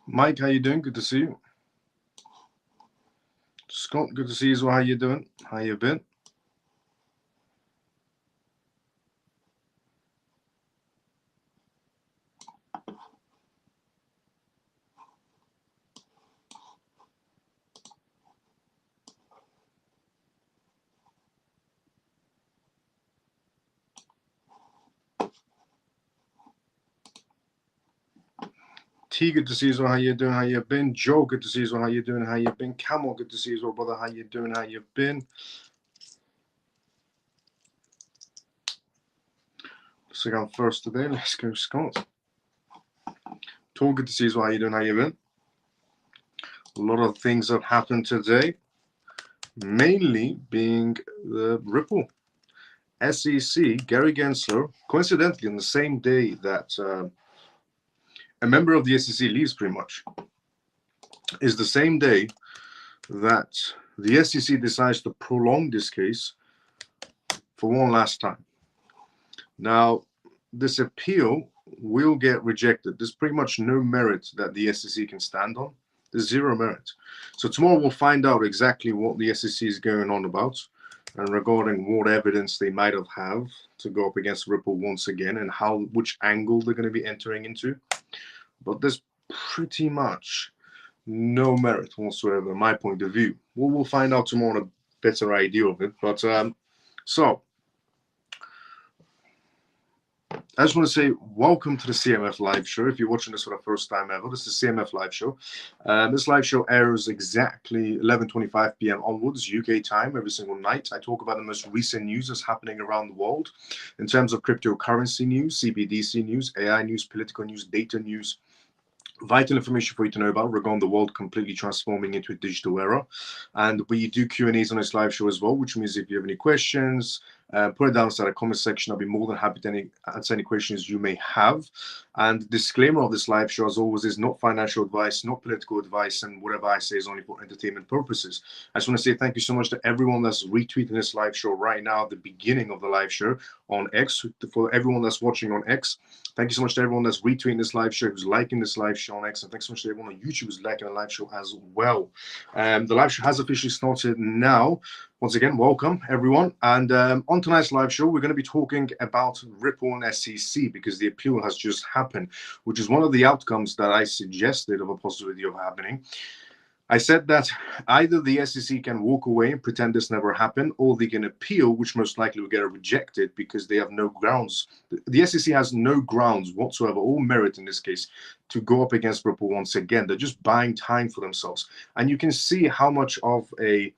Mike, how you doing? Good to see you. Scott, good to see you as well. How you doing? How you been? T, good to see you as well. How you doing? How you been? Joe, good to see you as well. How you doing? How you been? Camel, good to see you as well, brother. How you doing? How you been? Looks like I'm first today. Let's go, Scott. Tor, good to see you as well. How you doing? How you been? A lot of things have happened today, mainly being the Ripple. SEC, Gary Gensler, coincidentally on the same day that a member of the SEC leaves, pretty much, is the same day that the SEC decides to prolong this case for one last time. Now, this appeal will get rejected. There's pretty much no merit that the SEC can stand on. There's zero merit. So tomorrow we'll find out exactly what the SEC is going on about and regarding what evidence they might have to go up against Ripple once again and which angle they're going to be entering into. But there's pretty much no merit whatsoever, in my point of view. We'll find out tomorrow a better idea of it. But so I just want to say welcome to the CMF live show. If you're watching this for the first time ever, this is the CMF live show. This live show airs exactly 11:25 p.m. onwards, UK time, every single night. I talk about the most recent news that's happening around the world in terms of cryptocurrency news, CBDC news, AI news, political news, data news, vital information for you to know about regarding the world completely transforming into a digital era. And we do Q&As on this live show as well, which means if you have any questions, put it down inside the comment section. I'll be more than happy to answer any questions you may have. And disclaimer of this live show, as always, is not financial advice, not political advice, and whatever I say is only for entertainment purposes. I just want to say thank you so much to everyone that's retweeting this live show right now at the beginning of the live show on X. For everyone that's watching on X, thank you so much to everyone that's retweeting this live show, who's liking this live show on X, and thanks so much to everyone on YouTube who's liking the live show as well. The live show has officially started now. Once again, welcome everyone. And on tonight's live show, we're going to be talking about Ripple and SEC because the appeal has just happened, which is one of the outcomes that I suggested of a possibility of happening. I said that either the SEC can walk away and pretend this never happened, or they can appeal, which most likely will get rejected because they have no grounds. The SEC has no grounds whatsoever, or merit in this case, to go up against Ripple once again. They're just buying time for themselves. And you can see how much of a,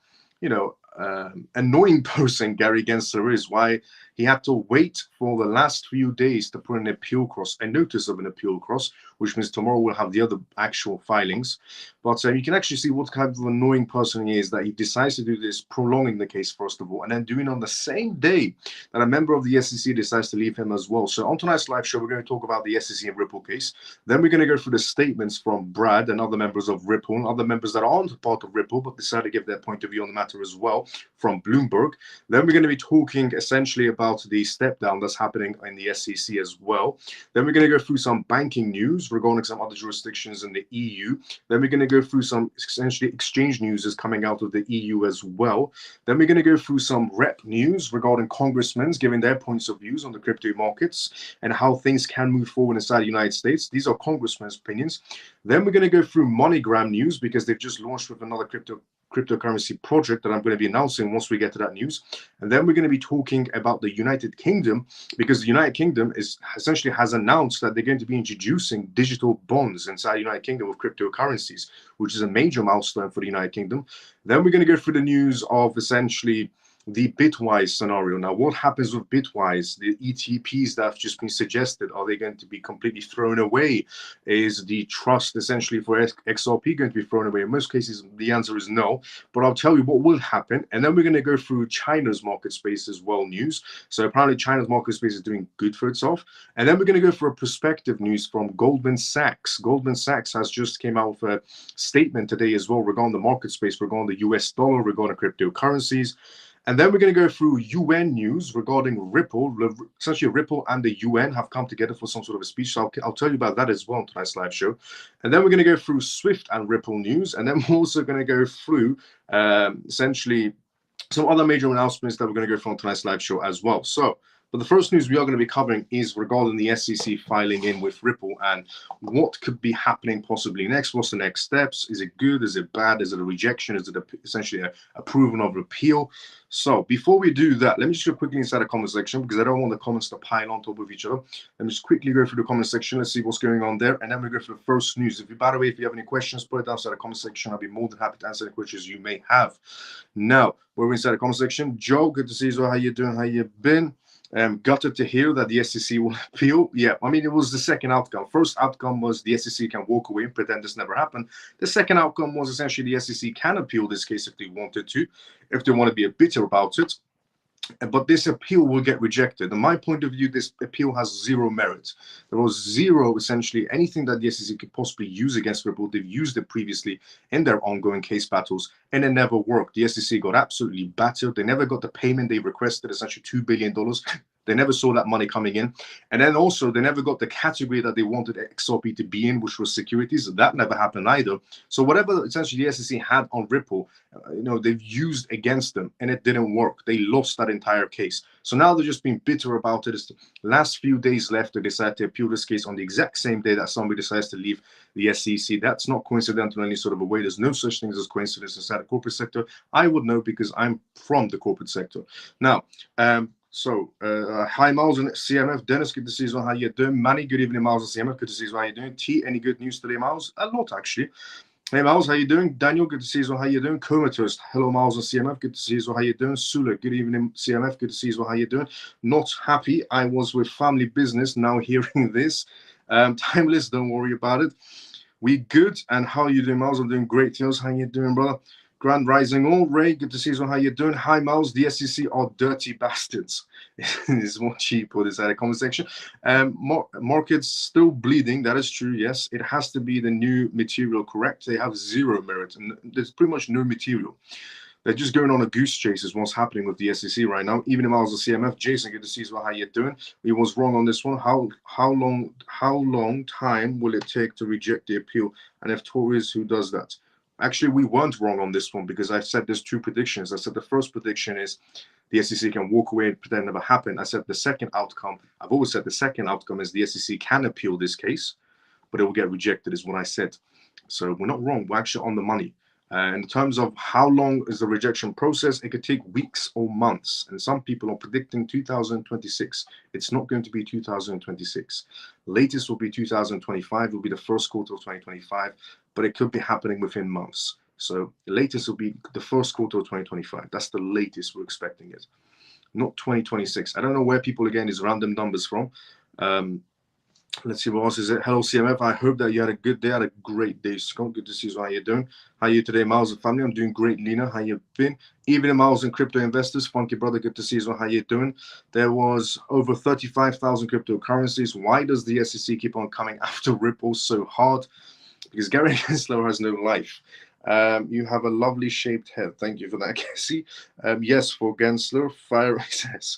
annoying person Gary Gensler is, why he had to wait for the last few days to put an appeal across, a notice of an appeal across, which means tomorrow we'll have the other actual filings. But you can actually see what kind of annoying person he is, that he decides to do this, prolonging the case first of all, and then doing on the same day that a member of the SEC decides to leave him as well. So on tonight's live show, we're going to talk about the SEC and Ripple case. Then we're going to go through the statements from Brad and other members of Ripple, and other members that aren't part of Ripple but decide to give their point of view on the matter as well from Bloomberg. Then we're going to be talking essentially about the step down that's happening in the SEC as well. Then we're going to go through some banking news regarding some other jurisdictions in the EU. Then we're going to go through some essentially exchange news is coming out of the EU as well. Then we're going to go through some rep news regarding congressmen giving their points of views on the crypto markets and how things can move forward inside the United States. These are congressmen's opinions. Then we're going to go through MoneyGram news because they've just launched with another cryptocurrency project that I'm going to be announcing once we get to that news. And then we're going to be talking about the United Kingdom, because the United Kingdom essentially has announced that they're going to be introducing digital bonds inside the United Kingdom with cryptocurrencies, which is a major milestone for the United Kingdom. Then we're going to go through the news of essentially the Bitwise scenario. Now, what happens with Bitwise? The ETPs that have just been suggested, are they going to be completely thrown away? Is the trust essentially for XRP going to be thrown away? In most cases, the answer is no, but I'll tell you what will happen. And then we're going to go through China's market space as well news. So apparently China's market space is doing good for itself. And then we're going to go for a perspective news from Goldman Sachs. Goldman Sachs has just came out with a statement today as well regarding the market space, regarding the US dollar, regarding cryptocurrencies. And then we're going to go through UN news regarding Ripple. Essentially, Ripple and the UN have come together for some sort of a speech. So I'll tell you about that as well in tonight's live show. And then we're going to go through Swift and Ripple news. And then we're also going to go through essentially some other major announcements that we're going to go through on tonight's live show as well. So, but the first news we are going to be covering is regarding the SEC filing in with Ripple and what could be happening possibly next. What's the next steps? Is it good? Is it bad? Is it a rejection? Is it essentially a approval of appeal? So before we do that, let me just go quickly inside the comment section because I don't want the comments to pile on top of each other. Let me just quickly go through the comment section. Let's see what's going on there. And then we go for the first news. By the way, if you have any questions, put it down inside the comment section. I'll be more than happy to answer any questions you may have. Now, we're inside the comment section. Joe, good to see you. How you doing? How you been? Gutted to hear that the SEC will appeal. Yeah, I mean, it was the second outcome. First outcome was the SEC can walk away and pretend this never happened. The second outcome was essentially the SEC can appeal this case if they wanted to, if they want to be a bitter about it. But this appeal will get rejected. In my point of view, this appeal has zero merit. There was zero, essentially, anything that the SEC could possibly use against Ripple. They've used it previously in their ongoing case battles, and it never worked. The SEC got absolutely battered. They never got the payment they requested, essentially $2 billion. They never saw that money coming in. And then also, they never got the category that they wanted XRP to be in, which was securities. That never happened either. So whatever essentially the SEC had on Ripple, they've used against them, and it didn't work. They lost that entire case. So now they're just being bitter about it. It's the last few days left. They decide to appeal this case on the exact same day that somebody decides to leave the SEC. That's not coincidental in any sort of a way. There's no such thing as coincidence inside the corporate sector. I would know because I'm from the corporate sector. Now, hi, Miles and CMF. Dennis, good to see you. How you doing? Manny, good evening, Miles and CMF. Good to see you. How you doing? T, any good news today, Miles? A lot, actually. Hey, Miles, how you doing? Daniel, good to see you. How you doing? Comatose, hello, Miles and CMF. Good to see you. How you doing? Sula, good evening, CMF. Good to see you. How you doing? Not happy. I was with family business. Now hearing this. Timeless, don't worry about it. We good. And how you doing, Miles? I'm doing great. How you doing, brother? Grand Rising all. Ray, good to see you. How you doing? Hi, Miles. The SEC are dirty bastards. It's more cheap for this comment section. Markets still bleeding. That is true. Yes, it has to be the new material, correct? They have zero merit, and there's pretty much no material. They're just going on a goose chase is what's happening with the SEC right now. Even if I was a CMF, Jason, good to see you. How you doing? We was wrong on this one. How long time will it take to reject the appeal? And if Tories, who does that? Actually, we weren't wrong on this one because I said there's two predictions. I said the first prediction is the SEC can walk away and pretend it never happened. I said the second outcome, I've always said the second outcome is the SEC can appeal this case, but it will get rejected is what I said. So we're not wrong. We're actually on the money. In terms of how long is the rejection process, it could take weeks or months. And some people are predicting 2026. It's not going to be 2026. Latest will be 2025. It will be the first quarter of 2025, but it could be happening within months. So the latest will be the first quarter of 2025. That's the latest we're expecting it. Not 2026. I don't know where people are getting these random numbers from. Let's see what else is it. Hello, CMF. I hope that you had a good day. I had a great day, Scott. Good to see you. How you doing? How are you today, Miles and family? I'm doing great, Lena. How you been? Even Miles and crypto investors. Funky brother, good to see you. How you doing? There was over 35,000 cryptocurrencies. Why does the SEC keep on coming after Ripple so hard? Because Gary Gensler has no life. You have a lovely shaped head. Thank you for that, Cassie. Yes, for Gensler, fire access.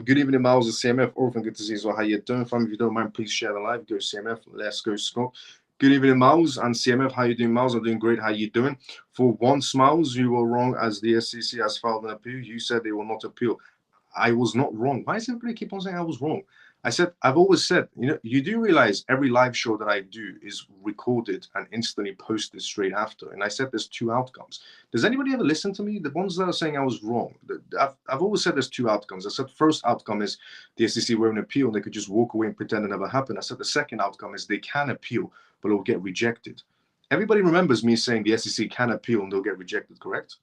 Good evening, Miles and CMF. Orphan, good to see you. How you doing, fam? If you don't mind, please share the live. Go CMF. Let's go, Scott. Good evening, Miles and CMF. How you doing, Miles? I'm doing great. How you doing? For once, Miles, you were wrong as the SEC has filed an appeal. You said they will not appeal. I was not wrong. Why does everybody keep on saying I was wrong? I've always said, you do realize every live show that I do is recorded and instantly posted straight after. And I said there's two outcomes. Does anybody ever listen to me? The ones that are saying I was wrong. I've always said there's two outcomes. I said first outcome is the SEC won't appeal and they could just walk away and pretend it never happened. I said the second outcome is they can appeal, but it will get rejected. Everybody remembers me saying the SEC can appeal and they'll get rejected, correct?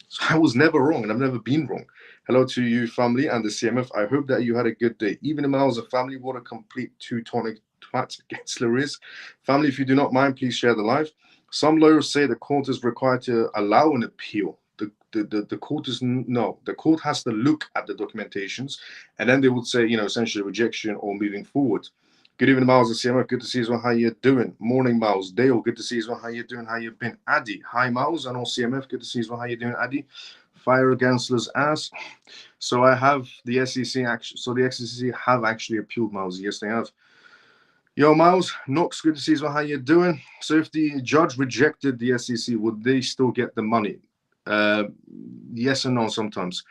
So I was never wrong, and I've never been wrong. Hello to you, family, and the CMF. I hope that you had a good day. Even if I was a family, what a complete two-tonic twat Gensler is. Family, if you do not mind, please share the live. Some lawyers say the court is required to allow an appeal. The court is no. The court has to look at the documentations, and then they would say, essentially rejection or moving forward. Good evening, Miles and CMF. Good to see you. How you doing? Morning, Miles. Dale, good to see you. How you doing? How you been? Addy, hi, Miles and all CMF. Good to see you. How you doing, Addy? Fire Gensler's ass. So I have the SEC actually. So the SEC have actually appealed, Miles. Yes, they have. Yo, Miles, Knox, good to see you. How you doing? So if the judge rejected the SEC, would they still get the money? Yes and no sometimes.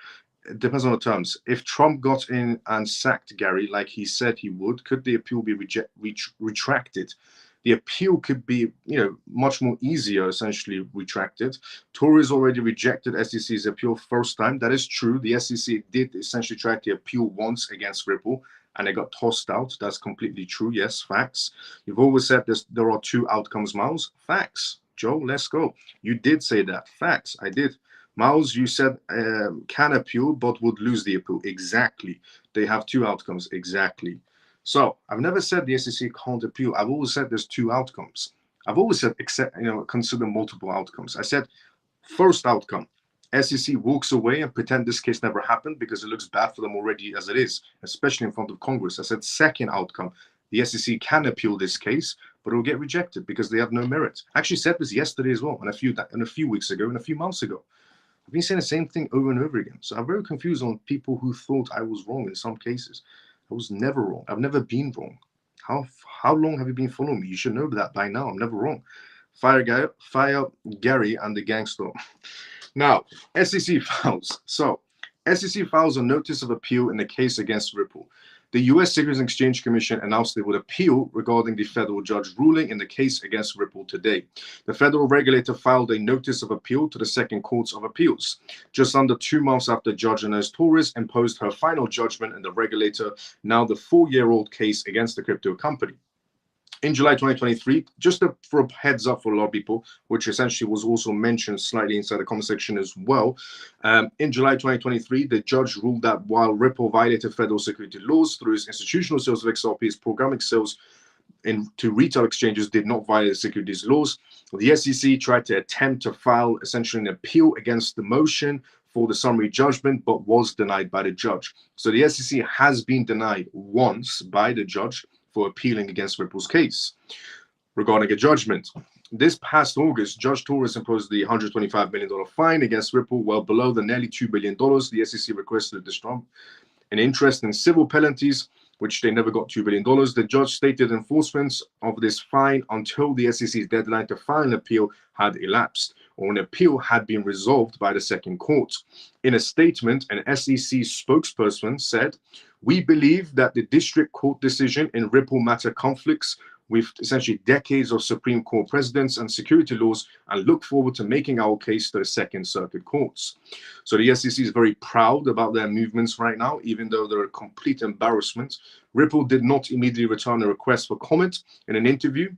It depends on the terms. If Trump got in and sacked Gary like he said he would, could the appeal be retracted? The appeal could be, much more easier, essentially retracted. Tories already rejected SEC's appeal first time. That is true. The SEC did essentially try to appeal once against Ripple, and it got tossed out. That's completely true. Yes, facts. You've always said there are two outcomes, Miles. Facts. Joe, let's go. You did say that. Facts. I did. Miles, you said can appeal but would lose the appeal. Exactly. They have two outcomes. Exactly. So I've never said the SEC can't appeal. I've always said there's two outcomes. I've always said consider multiple outcomes. I said first outcome, SEC walks away and pretend this case never happened because it looks bad for them already as it is, especially in front of Congress. I said second outcome, the SEC can appeal this case, but it will get rejected because they have no merit. I actually said this yesterday as well, and a few weeks ago, and a few months ago. I've been saying the same thing over and over again. So I'm very confused on people who thought I was wrong in some cases. I was never wrong. I've never been wrong. How long have you been following me? You should know that by now. I'm never wrong. Fire Gary and the gangster. Now, SEC files. So, SEC files a notice of appeal in the case against Ripple. The U.S. Securities and Exchange Commission announced they would appeal regarding the federal judge ruling in the case against Ripple today. The federal regulator filed a notice of appeal to the Second Court of Appeals. Just under 2 months after Judge Inez Torres imposed her final judgment in the regulator, now the 4-year-old case against the crypto company. In July 2023, just for a heads up for a lot of people, which essentially was also mentioned slightly inside the comment section as well. In July 2023, the judge ruled that while Ripple violated federal security laws through its institutional sales of XRP's programmatic sales to retail exchanges did not violate securities laws. The SEC tried to attempt to file essentially an appeal against the motion for the summary judgment, but was denied by the judge. So the SEC has been denied once by the judge for appealing against Ripple's case regarding a judgment. This past August, Judge Torres imposed the $125 million fine against Ripple, well below the nearly $2 billion the SEC requested this Trump. An interest in civil penalties, which they never got $2 billion. The judge stated enforcement of this fine until the SEC's deadline to file an appeal had elapsed, or an appeal had been resolved by the Second Court. In a statement, an SEC spokesperson said, "We believe that the district court decision in Ripple matter conflicts with essentially decades of Supreme Court precedents and security laws, and look forward to making our case to the Second Circuit courts." So the SEC is very proud about their movements right now, even though they're a complete embarrassment. Ripple did not immediately return a request for comment. In an interview,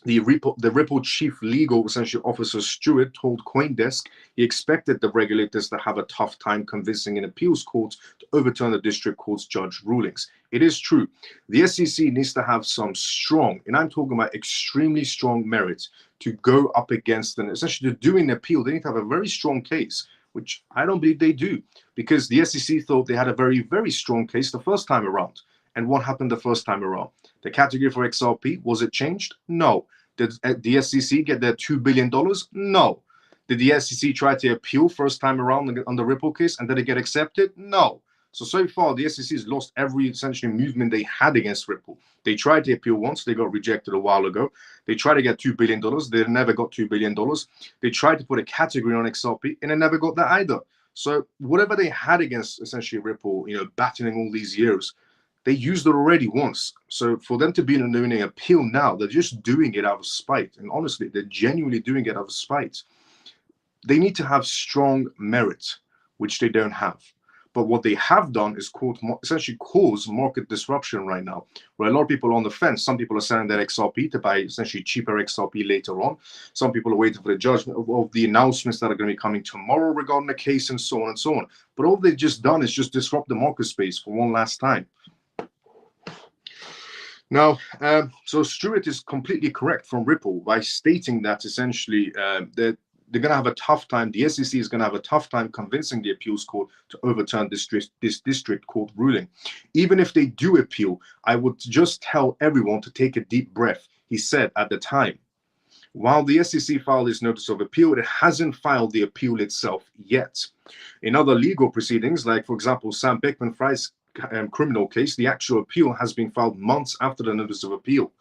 the Ripple chief legal essentially officer Stewart told CoinDesk he expected the regulators to have a tough time convincing an appeals court to overturn the district court's judge rulings. It is true. The SEC needs to have some strong, and I'm talking about extremely strong merit to go up against and essentially to do an appeal. They need to have a very strong case, which I don't believe they do, because the SEC thought they had a very, very strong case the first time around. And what happened the first time around? The category for XRP, was it changed? No. Did the SEC get their $2 billion? No. Did the SEC try to appeal first time around on the Ripple case, and did it get accepted? No. So far, the SEC has lost every essentially movement they had against Ripple. They tried to appeal once. They got rejected a while ago. They tried to get $2 billion. They never got $2 billion. They tried to put a category on XRP, and they never got that either. So whatever they had against essentially Ripple, battling all these years, they used it already once. So for them to be doing an appeal now, they're just doing it out of spite. And honestly, they're genuinely doing it out of spite. They need to have strong merit, which they don't have. But what they have done is essentially cause market disruption right now, where a lot of people are on the fence. Some people are selling their XRP to buy essentially cheaper XRP later on. Some people are waiting for the judgment of the announcements that are going to be coming tomorrow regarding the case and so on and so on. But all they've just done is just disrupt the market space for one last time. Now, so Stewart is completely correct from Ripple by stating that essentially that they're going to have a tough time. The SEC is going to have a tough time convincing the appeals court to overturn this district court ruling. Even if they do appeal, I would just tell everyone to take a deep breath. He said at the time, While the SEC filed its notice of appeal, it hasn't filed the appeal itself yet. In other legal proceedings, like, for example, Sam Bankman-Fried's criminal case, the actual appeal has been filed months after the notice of appeal.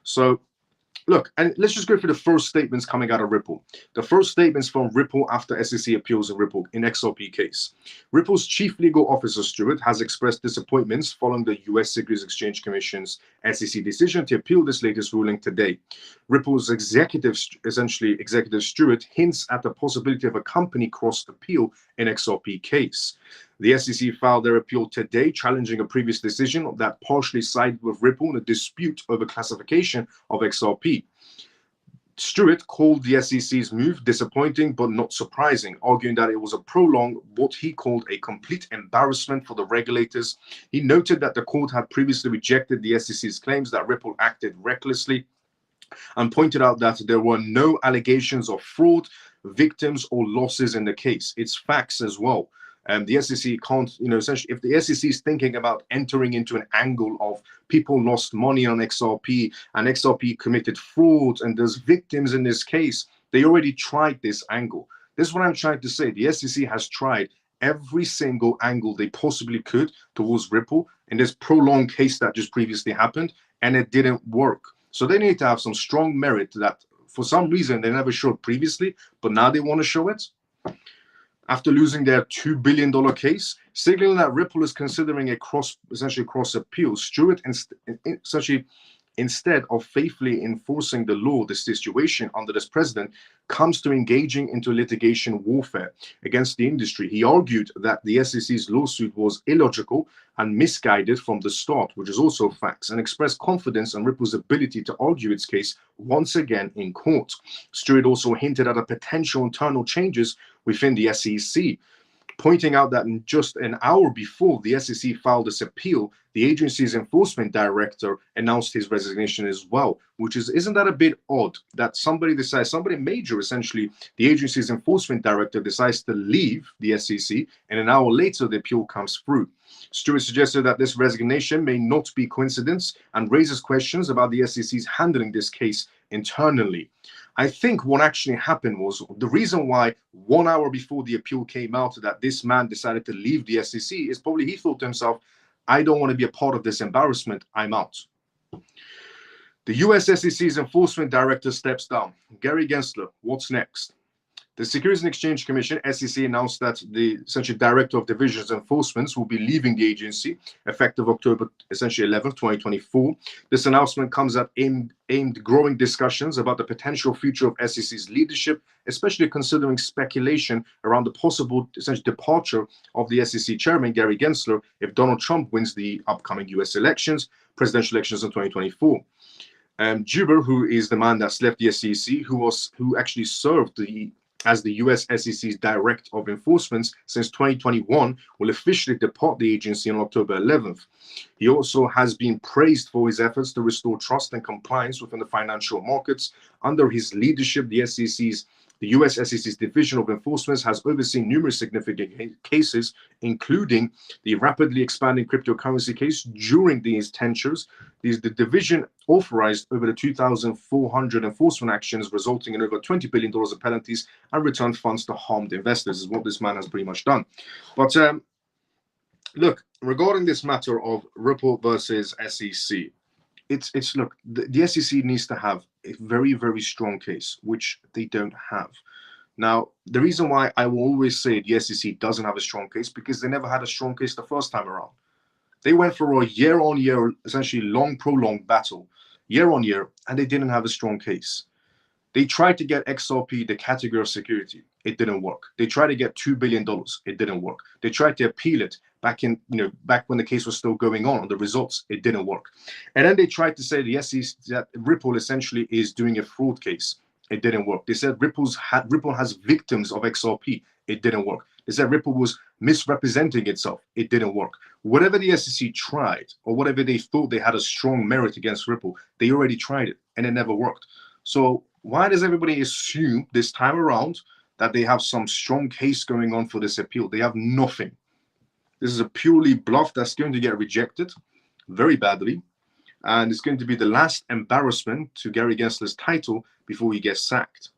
So, look, and let's just go through the first statements coming out of Ripple. The first statements from Ripple after SEC appeals in Ripple in XRP case. Ripple's chief legal officer, Stewart, has expressed disappointments following the U.S. Securities Exchange Commission's SEC decision to appeal this latest ruling today. Ripple's executive Stewart hints at the possibility of a company cross appeal in XRP case. The SEC filed their appeal today, challenging a previous decision that partially sided with Ripple in a dispute over classification of XRP. Stewart called the SEC's move disappointing but not surprising, arguing that it was a prolonged, what he called a complete embarrassment for the regulators. He noted that the court had previously rejected the SEC's claims that Ripple acted recklessly and pointed out that there were no allegations of fraud, victims, or losses in the case. It's facts as well. The SEC can't, essentially, if the SEC is thinking about entering into an angle of people lost money on XRP and XRP committed fraud and there's victims in this case, they already tried this angle. This is what I'm trying to say. The SEC has tried every single angle they possibly could towards Ripple in this prolonged case that just previously happened, and it didn't work. So they need to have some strong merit that for some reason they never showed previously, but now they want to show it. After losing their $2 billion case, signaling that Ripple is considering a cross appeal, Stewart essentially, instead of faithfully enforcing the law, the situation under this president comes to engaging into litigation warfare against the industry. He argued that the SEC's lawsuit was illogical and misguided from the start, which is also facts, and expressed confidence in Ripple's ability to argue its case once again in court. Stewart also hinted at a potential internal changes within the SEC, pointing out that in just an hour before the SEC filed this appeal, the agency's enforcement director announced his resignation as well, which isn't that a bit odd that somebody major, essentially, the agency's enforcement director decides to leave the SEC, and an hour later the appeal comes through. Stewart suggested that this resignation may not be coincidence and raises questions about the SEC's handling this case internally. I think what actually happened was the reason why 1 hour before the appeal came out that this man decided to leave the SEC is probably he thought to himself, I don't want to be a part of this embarrassment, I'm out. The US SEC's enforcement director steps down. Gary Gensler, what's next? The Securities and Exchange Commission, SEC, announced that the essentially director of divisions enforcement will be leaving the agency effective October 11, 2024. This announcement comes at aimed growing discussions about the potential future of SEC's leadership, especially considering speculation around the possible departure of the SEC chairman, Gary Gensler, if Donald Trump wins the upcoming US presidential elections in 2024. Juber, who is the man that's left the SEC, who actually served as the US SEC's Director of Enforcement since 2021, will officially depart the agency on October 11th. He also has been praised for his efforts to restore trust and compliance within the financial markets. Under his leadership, the US SEC's Division of Enforcement has overseen numerous significant cases, including the rapidly expanding cryptocurrency case. During these tenures, the division authorized over the 2,400 enforcement actions, resulting in over $20 billion of penalties and returned funds to harmed investors, is what this man has pretty much done. But look, regarding this matter of Ripple versus SEC, look, the SEC needs to have a very, very strong case, which they don't have. Now, the reason why I will always say the SEC doesn't have a strong case, because they never had a strong case the first time around. They went for a year-on-year, essentially long, prolonged battle, year-on-year, and they didn't have a strong case. They tried to get XRP the category of security. It didn't work. They tried to get $2 billion. It didn't work. They tried to appeal it back when the case was still going on the results. It didn't work. And then they tried to say the SEC, that Ripple essentially is doing a fraud case. It didn't work. They said Ripple has victims of XRP. It didn't work. They said Ripple was misrepresenting itself. It didn't work. Whatever the SEC tried, or whatever they thought they had a strong merit against Ripple, they already tried it, and it never worked. So why does everybody assume this time around that they have some strong case going on for this appeal? They have nothing. This is a purely bluff that's going to get rejected very badly. And it's going to be the last embarrassment to Gary Gensler's title before he gets sacked.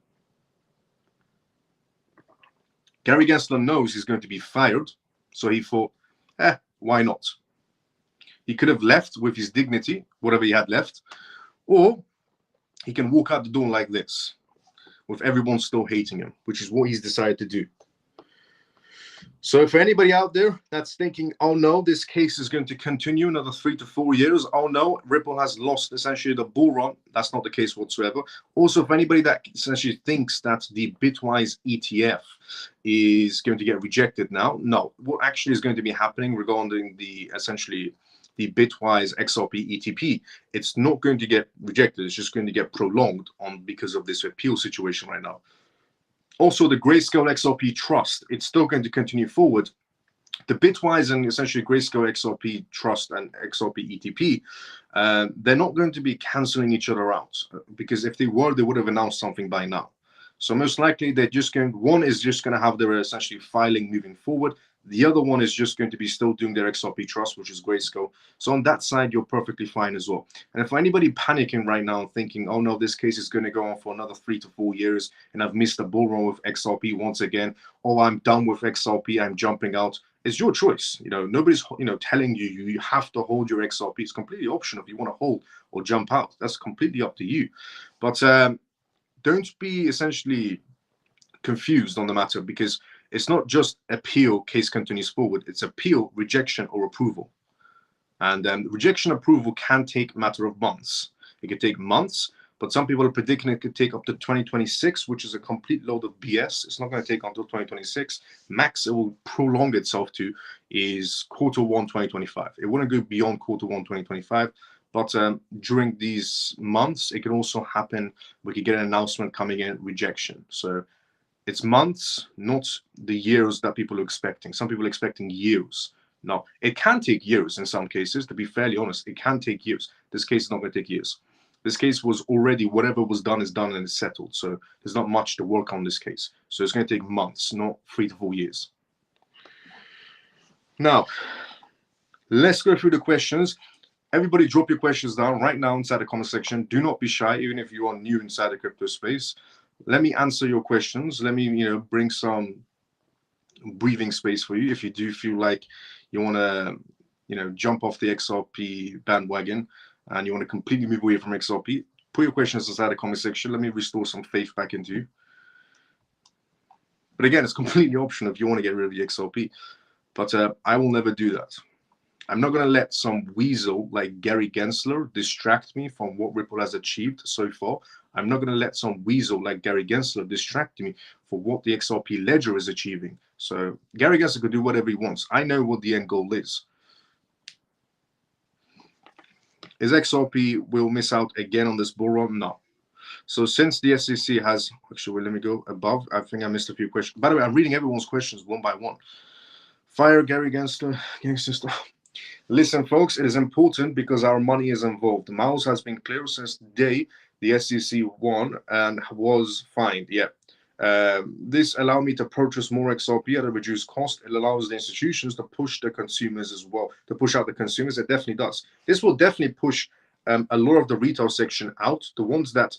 Gary Gensler knows he's going to be fired, so he thought, why not? He could have left with his dignity, whatever he had left, or he can walk out the door like this, with everyone still hating him, which is what he's decided to do. So for anybody out there that's thinking, oh no, this case is going to continue another 3 to 4 years, oh no, Ripple has lost essentially the bull run, that's not the case whatsoever. Also, for anybody that essentially thinks that the Bitwise ETF is going to get rejected now, no. What actually is going to be happening regarding the essentially the Bitwise XRP ETP, it's not going to get rejected, it's just going to get prolonged on because of this appeal situation right now. Also, the Grayscale XRP Trust, it's still going to continue forward. The Bitwise and essentially Grayscale XRP Trust and XRP ETP, they're not going to be canceling each other out, because if they were, they would have announced something by now. So most likely they're just going, one is just going to have their essentially filing moving forward. The other one is just going to be still doing their XRP Trust, which is Grayscale. So on that side, you're perfectly fine as well. And if anybody panicking right now thinking, oh no, this case is going to go on for another 3 to 4 years and I've missed a bull run with XRP once again, oh, I'm done with XRP, I'm jumping out, it's your choice. Nobody's telling you you have to hold your XRP. It's completely optional if you want to hold or jump out. That's completely up to you. But don't be essentially confused on the matter, because it's not just appeal, case continues forward. It's appeal, rejection, or approval. And rejection approval can take a matter of months. It could take months, but some people are predicting it could take up to 2026, which is a complete load of BS. It's not going to take until 2026. Max it will prolong itself to is Q1 2025. It wouldn't go beyond Q1 2025. But during these months, it can also happen. We could get an announcement coming in, rejection. So it's months, not the years that people are expecting. Some people are expecting years. No, it can take years in some cases. To be fairly honest, it can take years. This case is not going to take years. This case was already, whatever was done is done and it's settled. So there's not much to work on this case. So it's going to take months, not 3 to 4 years. Now, let's go through the questions. Everybody drop your questions down right now inside the comment section. Do not be shy, even if you are new inside the crypto space. Let me answer your questions. Let me, bring some breathing space for you. If you do feel like you want to, jump off the XRP bandwagon and you want to completely move away from XRP, put your questions inside the comment section. Let me restore some faith back into you. But again, it's completely optional if you want to get rid of the XRP. But I will never do that. I'm not going to let some weasel like Gary Gensler distract me from what Ripple has achieved so far. I'm not going to let some weasel like Gary Gensler distract me for what the XRP ledger is achieving. So Gary Gensler could do whatever he wants. I know what the end goal is. Is XRP will miss out again on this bull run? No. So since the SEC has, actually, let me go above. I think I missed a few questions. By the way, I'm reading everyone's questions one by one. Fire Gary Gensler, gangster stuff. Listen, folks, it is important because our money is involved. Miles has been clear since the day the SEC won and was fined. Yeah. This allowed me to purchase more XRP at a reduced cost. It allows the institutions to push the consumers as well, to push out the consumers. It definitely does. This will definitely push a lot of the retail section out. The ones that,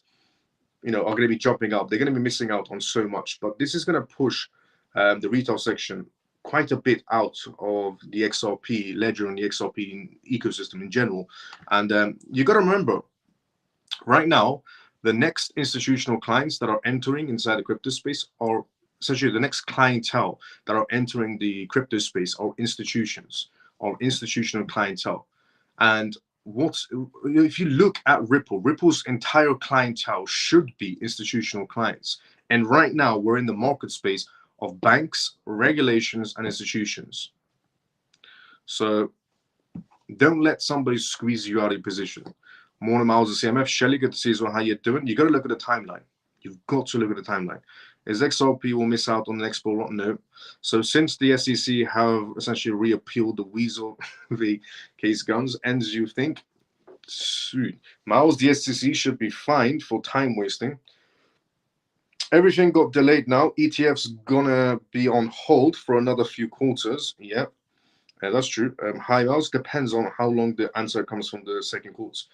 are going to be jumping up, they're going to be missing out on so much. But this is going to push the retail section quite a bit out of the XRP ledger and the XRP ecosystem in general. And you got to remember, right now, the next institutional clients that are entering inside the crypto space are essentially the next clientele that are entering the crypto space are institutions or institutional clientele. And if you look at Ripple's entire clientele should be institutional clients. And right now we're in the market space of banks, regulations, and institutions. So don't let somebody squeeze you out of your position. Morning, Miles of CMF. Shelly, good to see you as well. How you doing? You got to look at the timeline. You've got to look at the timeline. Is XRP will miss out on the next bull run? No. So since the SEC have essentially reappealed the weasel, the case guns, and as you think, soon, Miles, the SEC should be fined for time wasting. Everything got delayed now. ETF's gonna be on hold for another few quarters. Yeah. That's true. Hi, Miles. Depends on how long the answer comes from the second calls.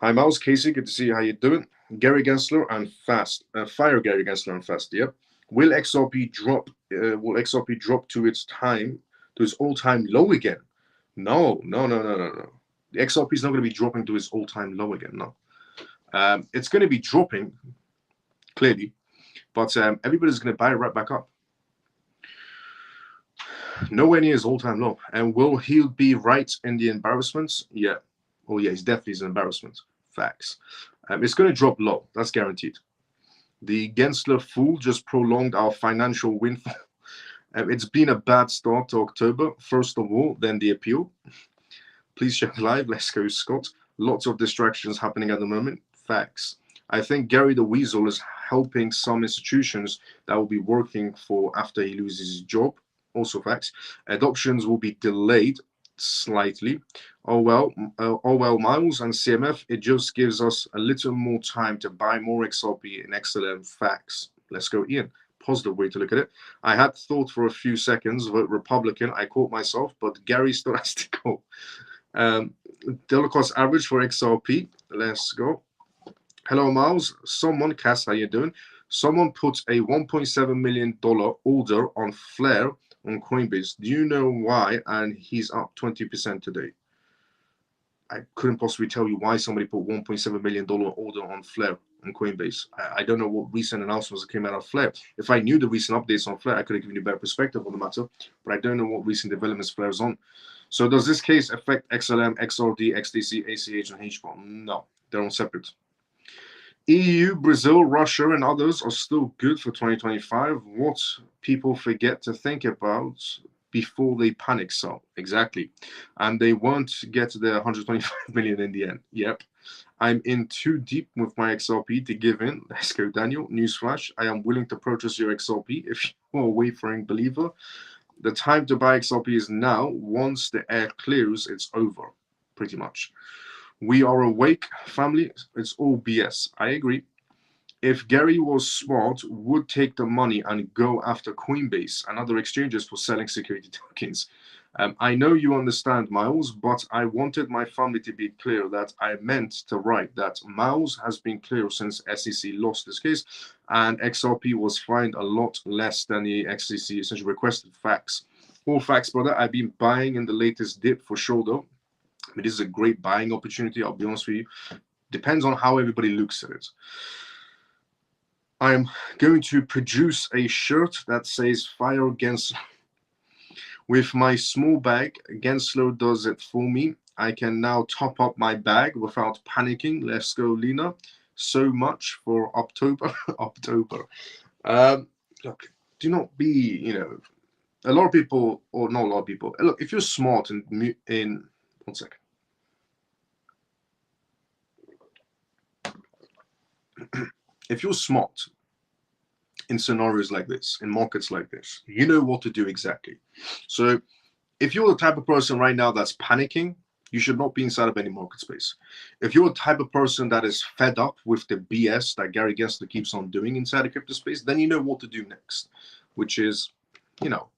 Hi, Miles. Casey, good to see you. How you doing? Gary Gensler and Fast. Fire Gary Gensler and Fast. Yep. Will XRP drop? Will XRP drop to its all-time low again? No. The XRP is not going to be dropping to its all-time low again. No. It's going to be dropping clearly, but everybody's going to buy it right back up. Nowhere near his all-time low. And will he be right in the embarrassments? Yeah. Oh yeah, he's definitely an embarrassment. Facts. It's going to drop low. That's guaranteed. The Gensler fool just prolonged our financial windfall. It's been a bad start to October. First of all, then the appeal. Please check live. Let's go, Scott. Lots of distractions happening at the moment. Facts. I think Gary the Weasel is helping some institutions that will be working for after he loses his job. Also facts. Adoptions will be delayed slightly. Oh well, Miles and CMF, it just gives us a little more time to buy more XRP in XLM. Facts. Let's go, Ian. Positive way to look at it. I had thought for a few seconds, vote Republican. I caught myself, but Gary still has to go. Dollar cost average for XRP. Let's go. Hello, Miles. Someone, Cass, how you doing? Someone put a $1.7 million order on Flare on Coinbase. Do you know why? And he's up 20% today. I couldn't possibly tell you why somebody put $1.7 million order on Flare on Coinbase. I don't know what recent announcements came out of Flare. If I knew the recent updates on Flare, I could have given you a better perspective on the matter, but I don't know what recent developments Flare is on. So does this case affect XLM, XRD, XDC, ACH, and HBON? No, they're all separate. EU, Brazil, Russia, and others are still good for 2025. What people forget to think about before they panic sell. Exactly. And they won't get the 125 million in the end. Yep. I'm in too deep with my XRP to give in. Let's go, Daniel. Newsflash. I am willing to purchase your XRP if you're a wavering believer. The time to buy XRP is now. Once the air clears, it's over. Pretty much. We are awake, family. It's all BS. I agree. If Gary was smart, would take the money and go after Coinbase and other exchanges for selling security tokens. I know you understand, Miles, but I wanted my family to be clear that I meant to write that Miles has been clear since SEC lost this case, and XRP was fined a lot less than the SEC essentially requested. Facts. All facts, brother. I've been buying in the latest dip for sure, though. I mean, this is a great buying opportunity, I'll be honest with you. Depends on how everybody looks at it. I am going to produce a shirt that says Fire Gensler. With my small bag, Gensler does it for me. I can now top up my bag without panicking. Let's go, Lena. So much for October. Look, do not be, a lot of people, or not a lot of people. Look, if you're smart in 1 second. If you're smart in scenarios like this, in markets like this, you know what to do exactly. So if you're the type of person right now that's panicking, you should not be inside of any market space. If you're the type of person that is fed up with the BS that Gary Gensler keeps on doing inside the crypto space, then you know what to do next, which is,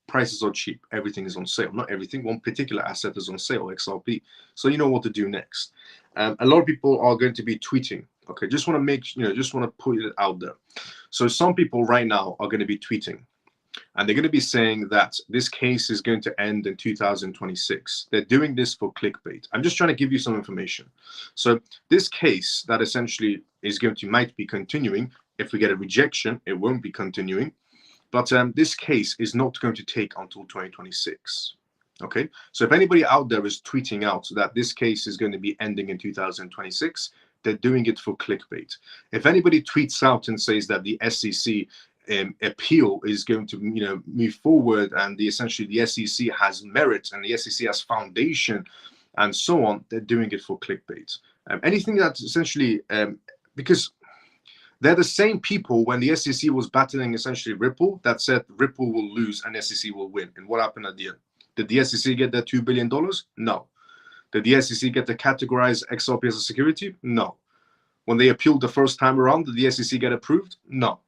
prices are cheap. Everything is on sale. Not everything. One particular asset is on sale, XRP. So you know what to do next. A lot of people are going to be tweeting. Okay, just want to put it out there. So some people right now are going to be tweeting, and they're going to be saying that this case is going to end in 2026. They're doing this for clickbait. I'm just trying to give you some information. So this case that essentially might be continuing. If we get a rejection, it won't be continuing. But this case is not going to take until 2026. Okay, so if anybody out there is tweeting out that this case is going to be ending in 2026, they're doing it for clickbait. If anybody tweets out and says that the SEC appeal is going to move forward and essentially the SEC has merit and the SEC has foundation and so on, they're doing it for clickbait. Anything that's essentially because they're the same people when the SEC was battling essentially Ripple that said Ripple will lose and SEC will win. And what happened at the end? Did the SEC get their $2 billion? No. Did the SEC get to categorize XRP as a security? No. When they appealed the first time around, did the SEC get approved? No.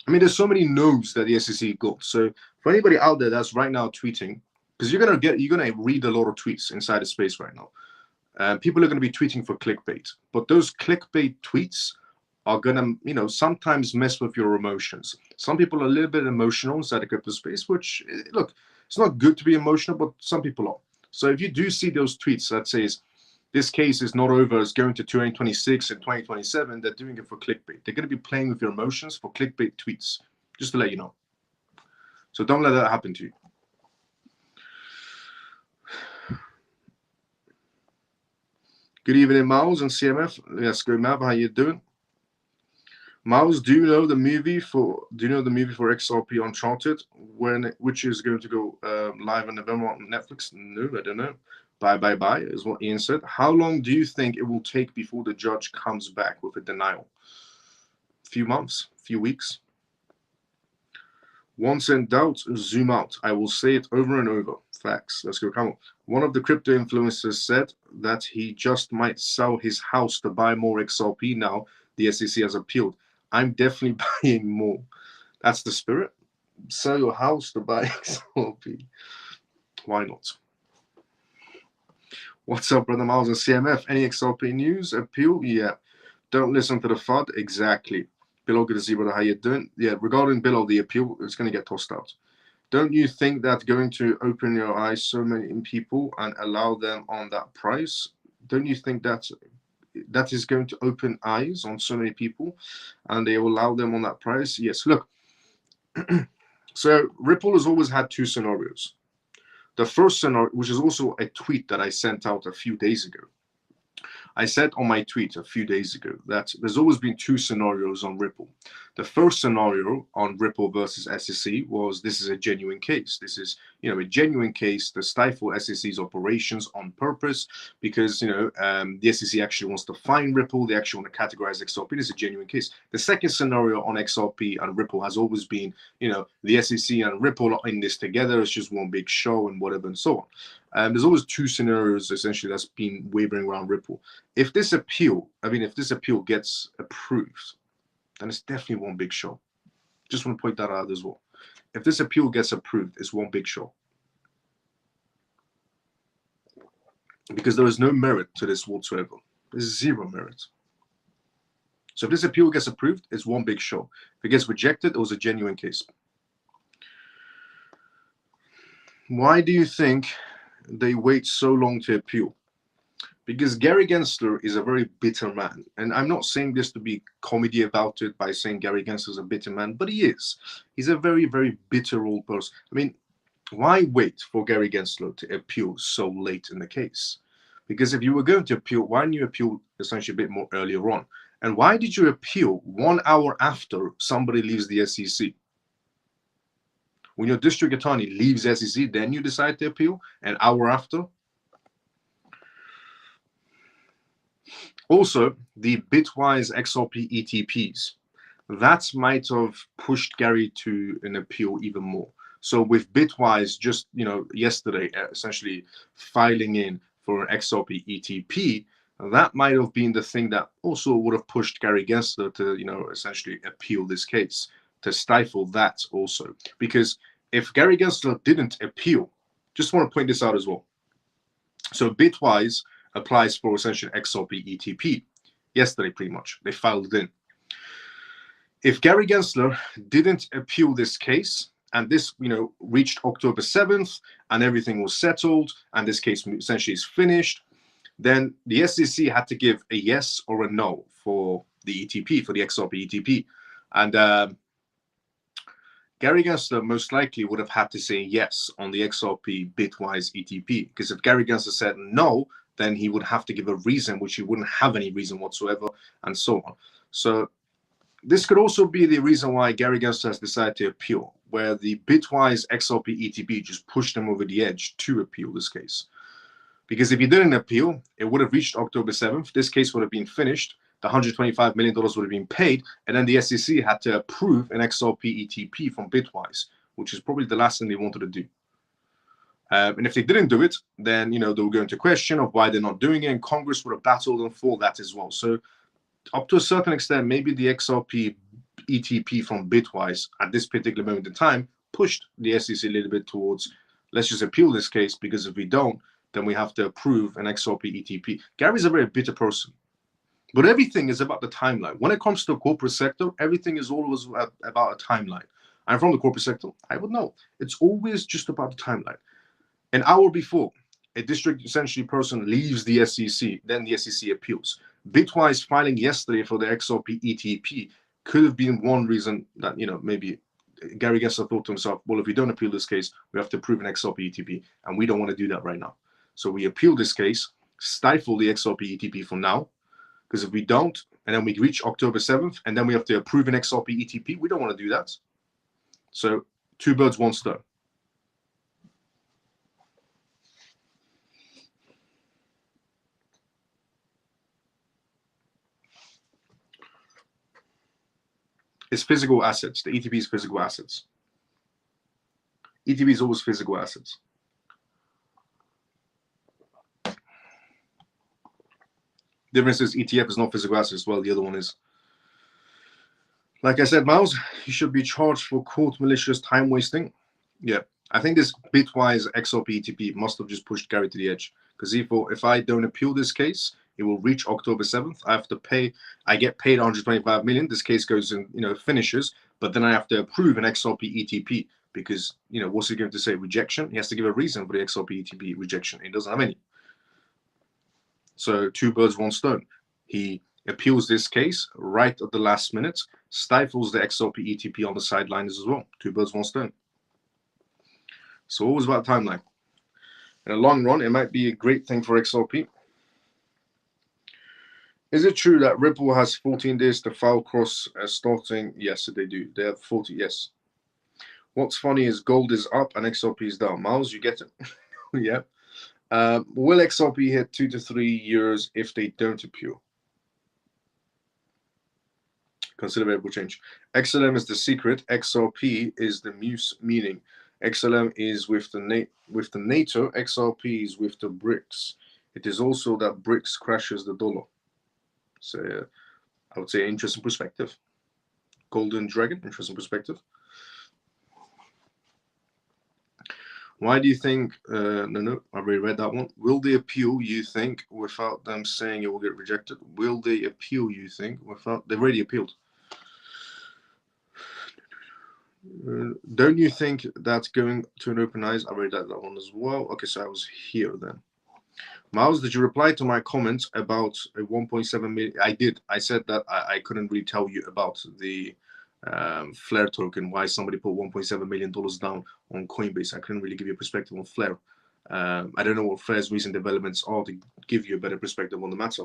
I mean, there's so many no's that the SEC got. So for anybody out there that's right now tweeting because you're gonna read a lot of tweets inside the space right now. People are gonna be tweeting for clickbait, but those clickbait tweets are gonna, sometimes mess with your emotions. Some people are a little bit emotional inside the crypto space, which, look, it's not good to be emotional, but some people are. So if you do see those tweets that says this case is not over, it's going to 2026 and 2027, they're doing it for clickbait. They're going to be playing with your emotions for clickbait tweets, just to let you know. So don't let that happen to you. Good evening, Miles and CMF. Let's go, Mav. How you doing? Miles, do you know the movie for XRP Uncharted, which is going to go live in November on Netflix? No, I don't know. Bye is what Ian said. How long do you think it will take before the judge comes back with a denial? A few months, few weeks. Once in doubt, zoom out. I will say it over and over. Facts. Let's go, come on. One of the crypto influencers said that he just might sell his house to buy more XRP now the SEC has appealed. I'm definitely buying more. That's the spirit. Sell your house to buy XRP. Why not? What's up, brother Miles and CMF? Any XRP news? Appeal? Yeah. Don't listen to the FUD. Exactly. Bill, good to see, brother. How you doing? Yeah, regarding Bill, the appeal, it's going to get tossed out. Don't you think that going to open your eyes so many people and allow them on that price? Don't you think that is going to open eyes on so many people and they will allow them on that price? Yes. Look, so Ripple has always had two scenarios. The first scenario, which is also a tweet that I sent out a few days ago. I said on my tweet a few days ago that there's always been two scenarios on Ripple. The first scenario on Ripple versus SEC was this is a genuine case. This is, a genuine case to stifle SEC's operations on purpose because, the SEC actually wants to fine Ripple. They actually want to categorize XRP. This is a genuine case. The second scenario on XRP and Ripple has always been, the SEC and Ripple are in this together. It's just one big show and whatever and so on. There's always two scenarios essentially that's been wavering around Ripple. If this appeal gets approved, then it's definitely one big show. Just want to point that out as well. If this appeal gets approved, it's one big show. Because there is no merit to this whatsoever. There's zero merit. So if this appeal gets approved, it's one big show. If it gets rejected, it was a genuine case. Why do you think they wait so long to appeal? Because Gary Gensler is a very bitter man. And I'm not saying this to be comedy about it by saying Gary Gensler is a bitter man, but he is. He's a very, very bitter old person. I mean, why wait for Gary Gensler to appeal so late in the case? Because if you were going to appeal, why didn't you appeal essentially a bit more earlier on? And why did you appeal 1 hour after somebody leaves the SEC? When your district attorney leaves SEC, then you decide to appeal an hour after? Also, the Bitwise XRP ETPs, that might have pushed Gary to an appeal even more. So with Bitwise just, yesterday, essentially filing in for an XRP ETP, that might have been the thing that also would have pushed Gary Gensler to, essentially appeal this case, to stifle that also. Because if Gary Gensler didn't appeal, just want to point this out as well. So Bitwise applies for essentially XRP ETP yesterday, pretty much. They filed it in. If Gary Gensler didn't appeal this case, and this, reached October 7th, and everything was settled, and this case essentially is finished, then the SEC had to give a yes or a no for the ETP, for the XRP ETP. And Gary Gensler most likely would have had to say yes on the XRP Bitwise ETP, because if Gary Gensler said no, then he would have to give a reason, which he wouldn't have any reason whatsoever, and so on. So this could also be the reason why Gary Gensler has decided to appeal, where the Bitwise XRP ETP just pushed him over the edge to appeal this case. Because if he didn't appeal, it would have reached October 7th. This case would have been finished. The $125 million would have been paid. And then the SEC had to approve an XRP ETP from Bitwise, which is probably the last thing they wanted to do. And if they didn't do it, then, they were going to question of why they're not doing it. And Congress would have battled them for that as well. So up to a certain extent, maybe the XRP ETP from Bitwise at this particular moment in time pushed the SEC a little bit towards let's just appeal this case, because if we don't, then we have to approve an XRP ETP. Gary's a very bitter person. But everything is about the timeline. When it comes to the corporate sector, everything is always about a timeline. I'm from the corporate sector. I would know. It's always just about the timeline. An hour before, a district essentially person leaves the SEC, then the SEC appeals. Bitwise filing yesterday for the XRP ETP could have been one reason that, maybe Gary Gensler thought to himself, well, if we don't appeal this case, we have to prove an XRP ETP, and we don't want to do that right now. So we appeal this case, stifle the XRP ETP for now, because if we don't, and then we reach October 7th, and then we have to approve an XRP ETP, we don't want to do that. So 2 birds, 1 stone. It's physical assets. The ETP is physical assets. ETP is always physical assets. Difference is ETF is not physical assets. Well, the other one is. Like I said, Miles, you should be charged for court malicious time wasting. Yeah, I think this Bitwise XRP ETP must have just pushed Gary to the edge. Because if I don't appeal this case, it will reach October 7th. I have to pay. I get paid 125 million. This case goes in, finishes. But then I have to approve an XRP ETP because, what's he going to say? Rejection? He has to give a reason for the XRP ETP rejection. He doesn't have any. So 2 birds, 1 stone. He appeals this case right at the last minute, stifles the XRP ETP on the sidelines as well. 2 birds, 1 stone. So always about timeline. In the long run, it might be a great thing for XRP. Is it true that Ripple has 14 days to file cross starting? Yes, they do. They have 40, yes. What's funny is gold is up and XRP is down. Miles, you get it? Yeah. Will XRP hit 2 to 3 years if they don't appeal? Consider variable change. XLM is the secret. XRP is the muse meaning. XLM is with the NATO. XRP is with the BRICS. It is also that BRICS crashes the dollar. So I would say interesting perspective. Golden Dragon, interesting perspective. Why do you think, no, I already read that one. Will they appeal, you think, without them saying it will get rejected? Will they appeal, you think, without, they've already appealed. Don't you think that's going to an open eyes? I read that one as well. Okay, so I was here then. Miles, did you reply to my comments about a 1.7 million? I did. I said that I couldn't really tell you about the Flare token, why somebody put $1.7 million down on Coinbase. I couldn't really give you a perspective on Flare. I don't know what Flare's recent developments are to give you a better perspective on the matter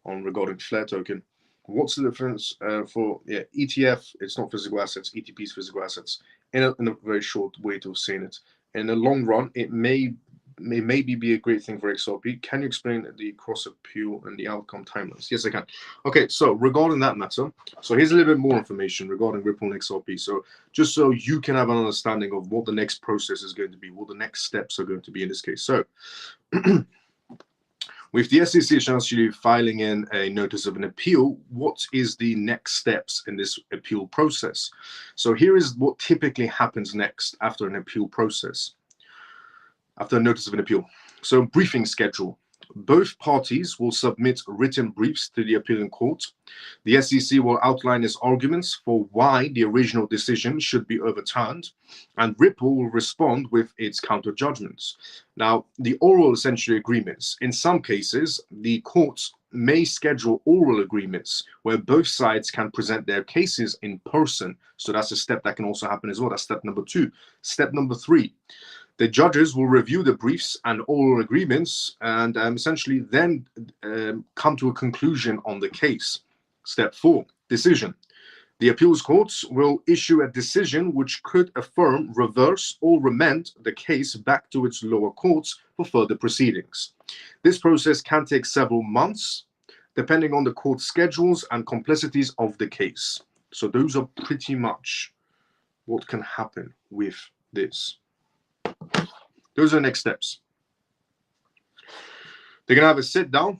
regarding Flare token. What's the difference for ETF? It's not physical assets. ETP is physical assets. In a very short way of saying it. In the long run, it may maybe be a great thing for XRP. Can you explain the cross appeal and the outcome timelines? Yes, I can. Okay, so regarding that matter, so here's a little bit more information regarding Ripple and XRP. So just so you can have an understanding of what the next process is going to be, what the next steps are going to be in this case. So with the SEC essentially filing in a notice of an appeal, what is the next steps in this appeal process? So here is what typically happens next after an appeal process. After a notice of an appeal. So briefing schedule. Both parties will submit written briefs to the appealing court. The SEC will outline its arguments for why the original decision should be overturned, and Ripple will respond with its counter judgments. Now, the oral essentially agreements. In some cases, the courts may schedule oral agreements where both sides can present their cases in person. So that's a step that can also happen as well. That's step number 2. Step number 3. The judges will review the briefs and oral agreements and essentially then come to a conclusion on the case. Step 4, decision. The appeals courts will issue a decision which could affirm, reverse, or remand the case back to its lower courts for further proceedings. This process can take several months, depending on the court schedules and complexities of the case. So those are pretty much what can happen with this. Those are the next steps. They're going to have a sit down.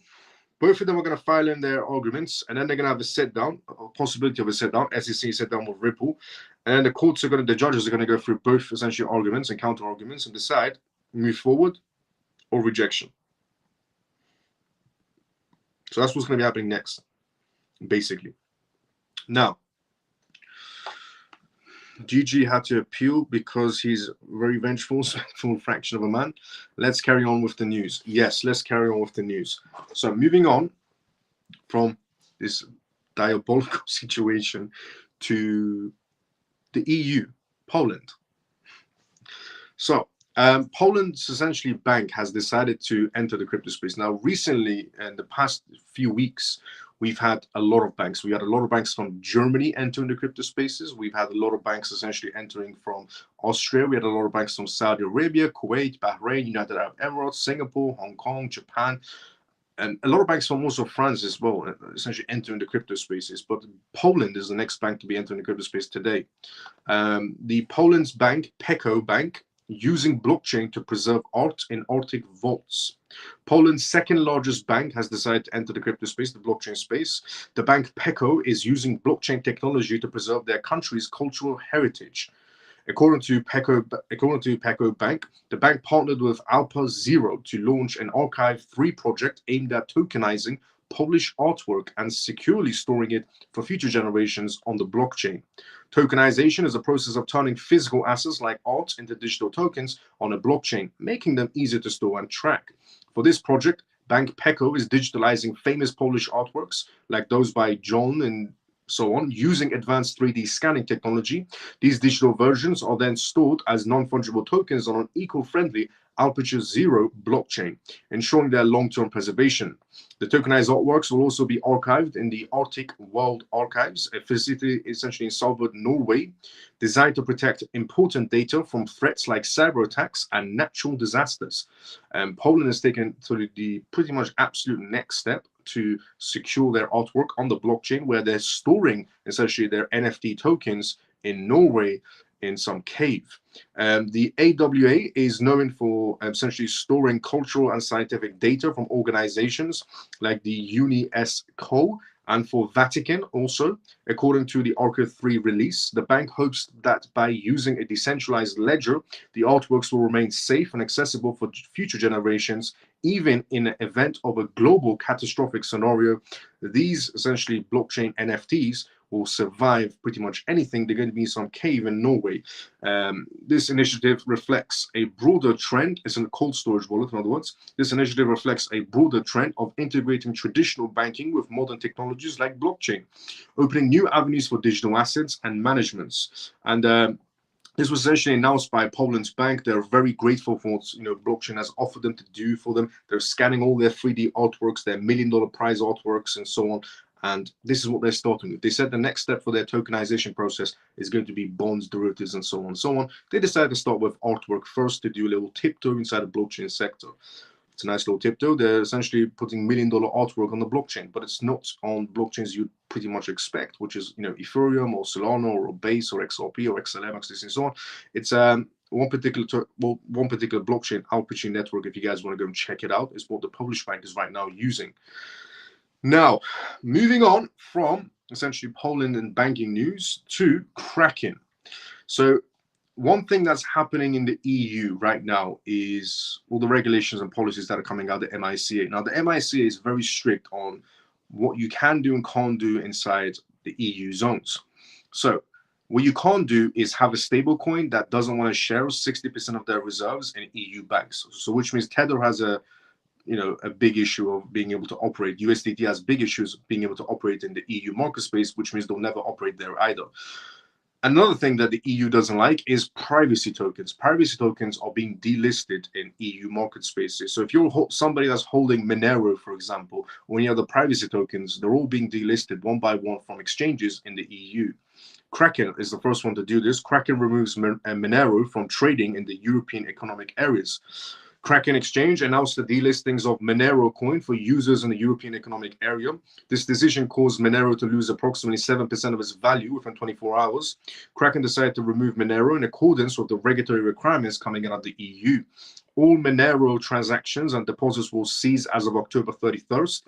Both of them are going to file in their arguments, and then they're going to have a sit down, a possibility of a sit down, SEC sit down with Ripple. And then the judges are going to go through both essentially arguments and counter arguments and decide move forward, or rejection. So that's what's going to be happening next, basically. Now, GG had to appeal because he's very vengeful, full fraction of a man. Let's carry on with the news. Yes, let's carry on with the news. So moving on from this diabolical situation to the EU, Poland. So Poland's essentially bank has decided to enter the crypto space. Now, recently, in the past few weeks, we've had a lot of banks. We had a lot of banks from Germany entering the crypto spaces. We've had a lot of banks essentially entering from Austria. We had a lot of banks from Saudi Arabia, Kuwait, Bahrain, United Arab Emirates, Singapore, Hong Kong, Japan, and a lot of banks from also France as well, essentially entering the crypto spaces. But Poland is the next bank to be entering the crypto space today. The Poland's bank, PECO Bank, using blockchain to preserve art in Arctic vaults. Poland's second largest bank has decided to enter the crypto space, the blockchain space. The bank PECO is using blockchain technology to preserve their country's cultural heritage. According to PECO Bank, the bank partnered with Alpha Zero to launch an Archive 3 project aimed at tokenizing Polish artwork and securely storing it for future generations on the blockchain. Tokenization is a process of turning physical assets like art into digital tokens on a blockchain, making them easier to store and track. For this project, Bank PECO is digitalizing famous Polish artworks like those by John and so on, using advanced 3D scanning technology. These digital versions are then stored as non-fungible tokens on an eco-friendly Alpha Zero blockchain, ensuring their long-term preservation. The tokenized artworks will also be archived in the Arctic World Archives, a facility essentially in Svalbard, Norway, designed to protect important data from threats like cyber attacks and natural disasters. Poland has taken to the pretty much absolute next step to secure their artwork on the blockchain, where they're storing essentially their NFT tokens in Norway in some cave. The AWA is known for essentially storing cultural and scientific data from organizations like the UNESCO and for Vatican also. According to the Archive 3 release, the bank hopes that by using a decentralized ledger, the artworks will remain safe and accessible for future generations, even in the event of a global catastrophic scenario. These essentially blockchain NFTs will survive pretty much anything. They're going to be in some cave in Norway. This initiative reflects a broader trend. It's a cold storage wallet, in other words. This initiative reflects a broader trend of integrating traditional banking with modern technologies like blockchain, opening new avenues for digital assets and managements. And this was essentially announced by Poland's bank. They're very grateful for what blockchain has offered them to do for them. They're scanning all their 3D artworks, their $1 million prize artworks, and so on. And this is what they're starting with. They said the next step for their tokenization process is going to be bonds, derivatives, and so on and so on. They decided to start with artwork first to do a little tiptoe inside the blockchain sector. It's a nice little tiptoe. They're essentially putting $1 million artwork on the blockchain, but it's not on blockchains you'd pretty much expect, which is Ethereum or Solana or Base or XRP or XLM, and so on. It's one particular blockchain, Alpha network. If you guys want to go and check it out, is what the Polish bank is right now using. Now, moving on from essentially Poland and banking news to Kraken. So one thing that's happening in the EU right now is all the regulations and policies that are coming out of the MiCA. Now, the MiCA is very strict on what you can do and can't do inside the EU zones. So what you can't do is have a stable coin that doesn't want to share 60% of their reserves in EU banks. So which means Tether has a big issue of being able to operate. USDT has big issues of being able to operate in the EU market space, which means they'll never operate there either. Another thing that the EU doesn't like is privacy tokens. Privacy tokens are being delisted in EU market spaces. So if you're somebody that's holding Monero, for example, or any other privacy tokens, they're all being delisted one by one from exchanges in the EU. Kraken is the first one to do this. Kraken removes Monero from trading in the European economic areas. Kraken Exchange announced the delistings of Monero coin for users in the European Economic Area. This decision caused Monero to lose approximately 7% of its value within 24 hours. Kraken decided to remove Monero in accordance with the regulatory requirements coming out of the EU. All Monero transactions and deposits will cease as of October 31st.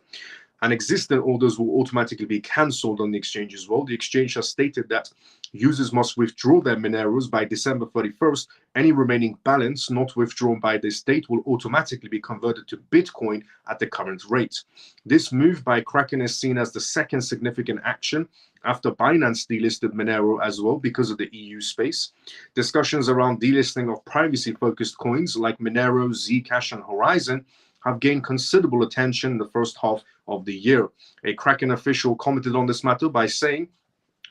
and existing orders will automatically be cancelled on the exchange as well. The exchange has stated that users must withdraw their Moneros by December 31st. Any remaining balance not withdrawn by this date will automatically be converted to Bitcoin at the current rate. This move by Kraken is seen as the second significant action after Binance delisted Monero as well because of the EU space. Discussions around delisting of privacy-focused coins like Monero, Zcash, and Horizon have gained considerable attention in the first half of the year. A Kraken official commented on this matter by saying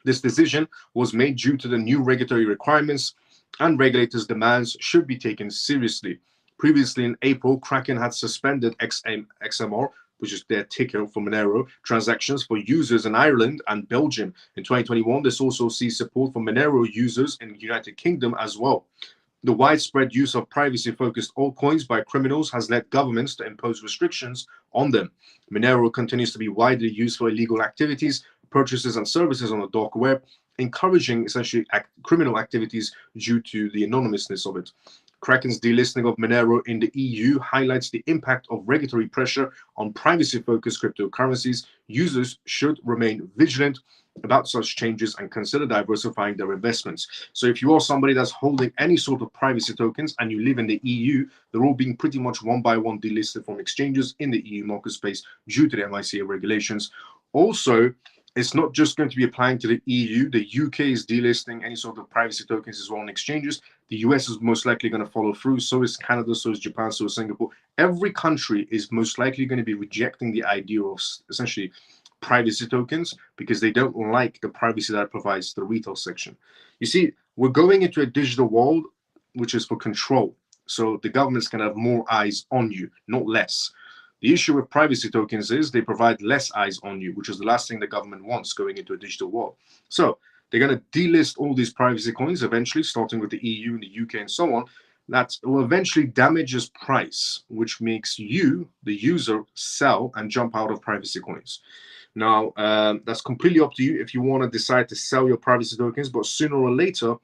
this decision was made due to the new regulatory requirements and regulators' demands should be taken seriously. Previously in April, Kraken had suspended XMR, which is their ticker for Monero, transactions for users in Ireland and Belgium. In 2021, this also sees support for Monero users in the United Kingdom as well. The widespread use of privacy-focused altcoins by criminals has led governments to impose restrictions on them. Monero continues to be widely used for illegal activities, purchases and services on the dark web, encouraging essentially criminal activities due to the anonymousness of it. Kraken's delisting of Monero in the EU highlights the impact of regulatory pressure on privacy-focused cryptocurrencies. Users should remain vigilant about such changes and consider diversifying their investments. So if you are somebody that's holding any sort of privacy tokens and you live in the EU, they're all being pretty much one by one delisted from exchanges in the EU market space due to the MiCA regulations. Also, it's not just going to be applying to the EU. The UK is delisting any sort of privacy tokens as well on exchanges. The US is most likely going to follow through. So is Canada, so is Japan, so is Singapore. Every country is most likely going to be rejecting the idea of essentially privacy tokens because they don't like the privacy that it provides to the retail section. You see, we're going into a digital world which is for control. So the government's going to have more eyes on you, not less. The issue with privacy tokens is they provide less eyes on you, which is the last thing the government wants going into a digital world. So they're going to delist all these privacy coins eventually, starting with the EU and the UK and so on. That will eventually damage its price, which makes you, the user, sell and jump out of privacy coins. Now, that's completely up to you if you want to decide to sell your privacy tokens, but sooner or later,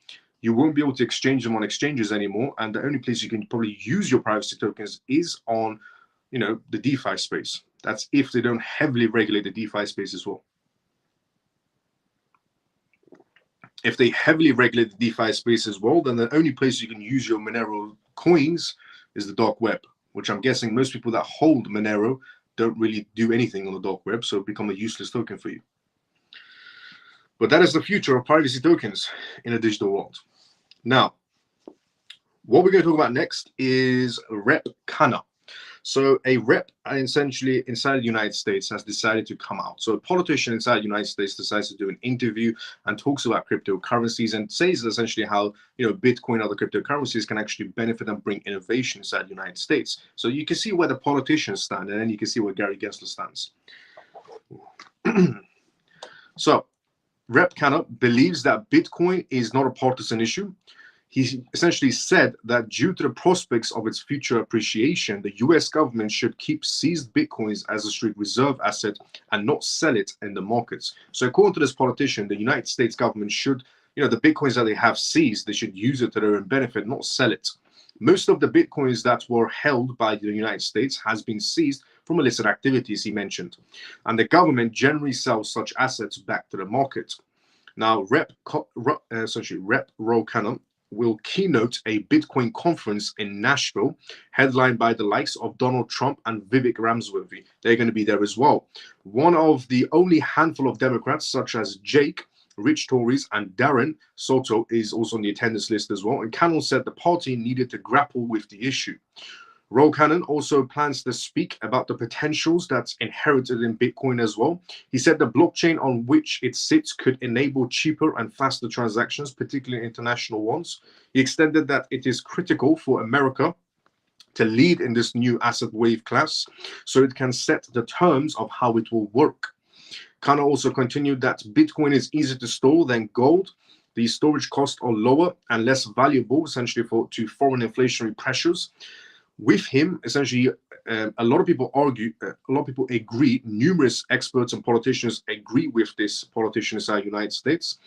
you won't be able to exchange them on exchanges anymore. And the only place you can probably use your privacy tokens is on the DeFi space. That's if they don't heavily regulate the DeFi space as well. If they heavily regulate the DeFi space as well, then the only place you can use your Monero coins is the dark web, which I'm guessing most people that hold Monero don't really do anything on the dark web, so it become a useless token for you. But that is the future of privacy tokens in a digital world. Now, what we're going to talk about next is Rep Kana. So a rep essentially inside the United States has decided to come out. So a politician inside the United States decides to do an interview and talks about cryptocurrencies and says essentially how Bitcoin and other cryptocurrencies can actually benefit and bring innovation inside the United States. So you can see where the politicians stand, and then you can see where Gary Gensler stands. So Rep Kana believes that Bitcoin is not a partisan issue. He essentially said that due to the prospects of its future appreciation, the US government should keep seized Bitcoins as a strict reserve asset and not sell it in the markets. So according to this politician, the United States government should, the Bitcoins that they have seized, they should use it to their own benefit, not sell it. Most of the Bitcoins that were held by the United States has been seized from illicit activities, he mentioned. And the government generally sells such assets back to the market. Now, Rep Ro Khanna will keynote a Bitcoin conference in Nashville, headlined by the likes of Donald Trump and Vivek Ramaswamy. They're going to be there as well. One of the only handful of Democrats, such as Jake, Rich Tories, and Darren Soto is also on the attendance list as well. And Cannon said the party needed to grapple with the issue. Ro Khanna also plans to speak about the potentials that's inherited in Bitcoin as well. He said the blockchain on which it sits could enable cheaper and faster transactions, particularly international ones. He extended that it is critical for America to lead in this new asset wave class so it can set the terms of how it will work. Khanna also continued that Bitcoin is easier to store than gold. The storage costs are lower and less valuable, essentially, to foreign inflationary pressures. With him, essentially, a lot of people agree, numerous experts and politicians agree with this politician inside the United States.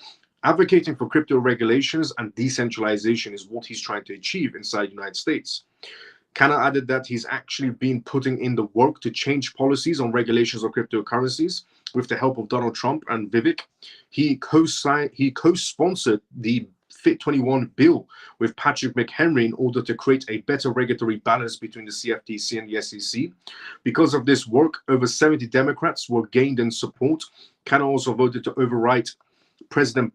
Advocating for crypto regulations and decentralization is what he's trying to achieve inside the United States. Canna added that he's actually been putting in the work to change policies on regulations of cryptocurrencies with the help of Donald Trump and Vivek. He co-sponsored the FIT21 bill with Patrick McHenry in order to create a better regulatory balance between the CFTC and the SEC. Because of this work, over 70 Democrats were gained in support. Canna also voted to override President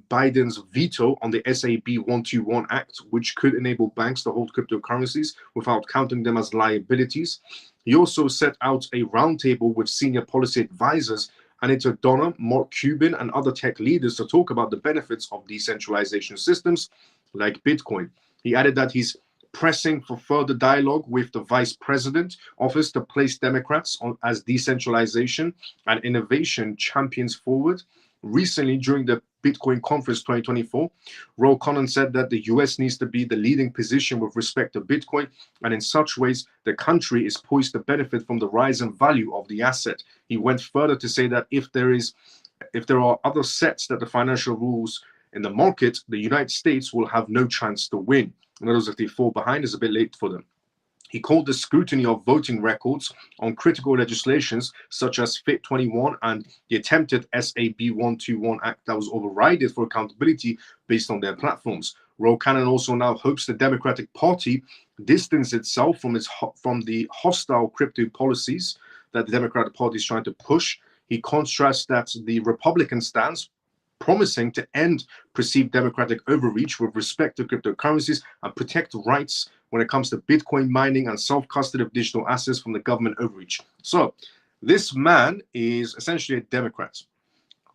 Biden's veto on the SAB 121 Act, which could enable banks to hold cryptocurrencies without counting them as liabilities. He also set out a roundtable with senior policy advisors Anita Donner, Mark Cuban, and other tech leaders to talk about the benefits of decentralization systems like Bitcoin. He added that he's pressing for further dialogue with the vice president office to place Democrats as decentralization and innovation champions forward. Recently, during the Bitcoin Conference 2024, Ro Khanna said that the US needs to be the leading position with respect to Bitcoin, and in such ways, the country is poised to benefit from the rise in value of the asset. He went further to say that if there are other sets that the financial rules in the market, the United States will have no chance to win. In other words, if they fall behind, it's a bit late for them. He called the scrutiny of voting records on critical legislations such as FIT21 and the attempted SAB 121 Act that was overridden for accountability based on their platforms. Ro Khanna also now hopes the Democratic Party distance itself from the hostile crypto policies that the Democratic Party is trying to push. He contrasts that the Republican stance, promising to end perceived democratic overreach with respect to cryptocurrencies and protect rights when it comes to Bitcoin mining and self-custody of digital assets from the government overreach. So this man is essentially a Democrat,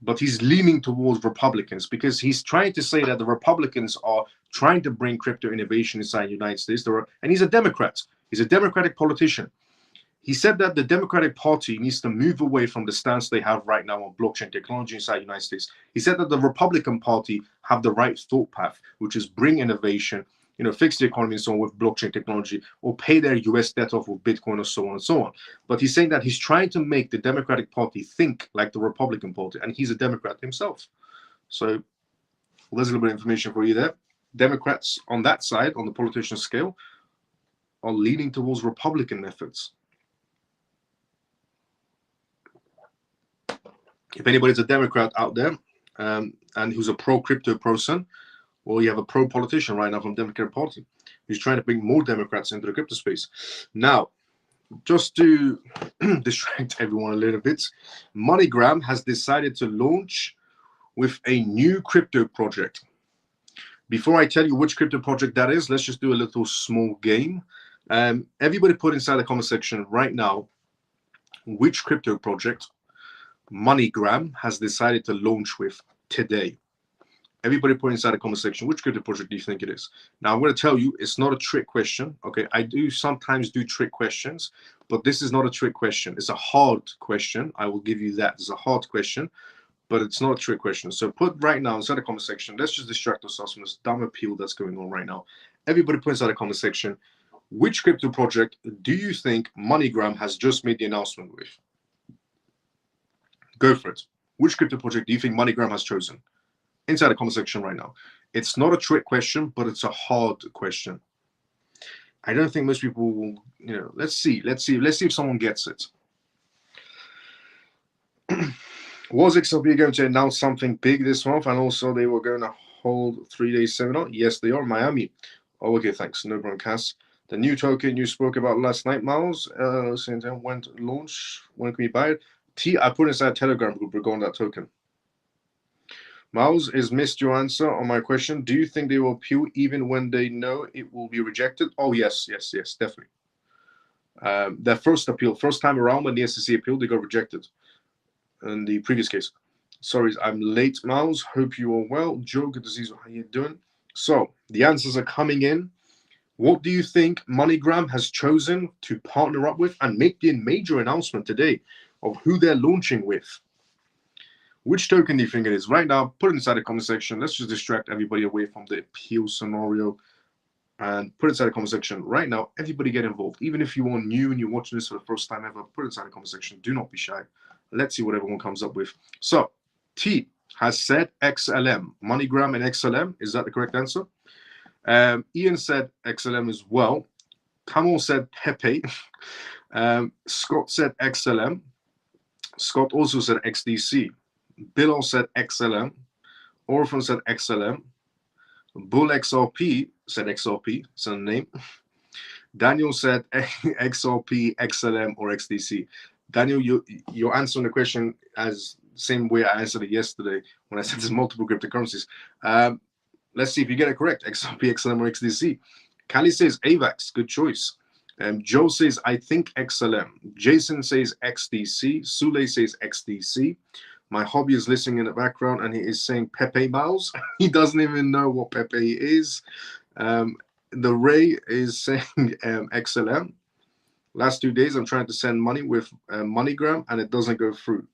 but he's leaning towards Republicans because he's trying to say that the Republicans are trying to bring crypto innovation inside the United States. And he's a Democrat. He's a Democratic politician. He said that the Democratic Party needs to move away from the stance they have right now on blockchain technology inside the United States. He said that the Republican Party have the right thought path, which is bring innovation, fix the economy and so on with blockchain technology, or pay their US debt off with Bitcoin or so on and so on. But he's saying that he's trying to make the Democratic Party think like the Republican Party, and he's a Democrat himself. So there's a little bit of information for you there. Democrats on that side, on the politician scale, are leaning towards Republican methods. If anybody's a Democrat out there and who's a pro-crypto person, well, you have a pro-politician right now from the Democratic Party who's trying to bring more Democrats into the crypto space. Now, just to distract everyone a little bit, MoneyGram has decided to launch with a new crypto project. Before I tell you which crypto project that is, let's just do a little small game. Everybody put inside the comment section right now which crypto project MoneyGram has decided to launch with today. Everybody put inside the comment section which crypto project do you think it is. Now I'm going to tell you it's not a trick question. Okay, I do sometimes do trick questions, but this is not a trick question. It's a hard question. I will give you that. It's a hard question, but it's not a trick question. So put right now inside the comment section. Let's just distract ourselves from this dumb appeal that's going on right now. Everybody put inside the comment section which crypto project do you think MoneyGram has just made the announcement with? Go for it. Which crypto project do you think MoneyGram has chosen? Inside the comment section right now. It's not a trick question, but it's a hard question. I don't think most people will, let's see if someone gets it. Was XRP going to announce something big this month? And also they were going to hold 3-day seminar? Yes, they are. Miami. Oh, okay, thanks. No problem, Cass. The new token you spoke about last night, Miles, when to launch? When can we buy it? I put inside a Telegram group regarding that token. Miles has missed your answer on my question. Do you think they will appeal even when they know it will be rejected? Oh, yes, definitely. Their first appeal, first time around when the SEC appealed, they got rejected in the previous case. Sorry, I'm late, Miles. Hope you are well. Joe, good to see you. How you doing? So the answers are coming in. What do you think MoneyGram has chosen to partner up with and make the major announcement today of who they're launching with? Which token do you think it is? Right now, put it inside the comment section. Let's just distract everybody away from the appeal scenario and put it inside the comment section. Right now, everybody get involved. Even if you are new and you're watching this for the first time ever, put it inside the comment section. Do not be shy. Let's see what everyone comes up with. So, T has said XLM. MoneyGram and XLM. Is that the correct answer? Ian said XLM as well. Kamal said Pepe. Scott said XLM. Scott also said XDC. Bill said XLM. Orphan said XLM. Bull XRP said XRP, it's a name. Daniel said XRP, XLM, or XDC. Daniel, you're answering the question as same way I answered it yesterday when I said there's multiple cryptocurrencies. Let's see if you get it correct. XRP, XLM, or XDC. Kali says AVAX, good choice. Joe says, I think XLM. Jason says XDC. Sule says XDC. My hobby is listening in the background, and he is saying Pepe Miles. He doesn't even know what Pepe is. The Ray is saying XLM. Last 2 days, I'm trying to send money with MoneyGram, and it doesn't go through.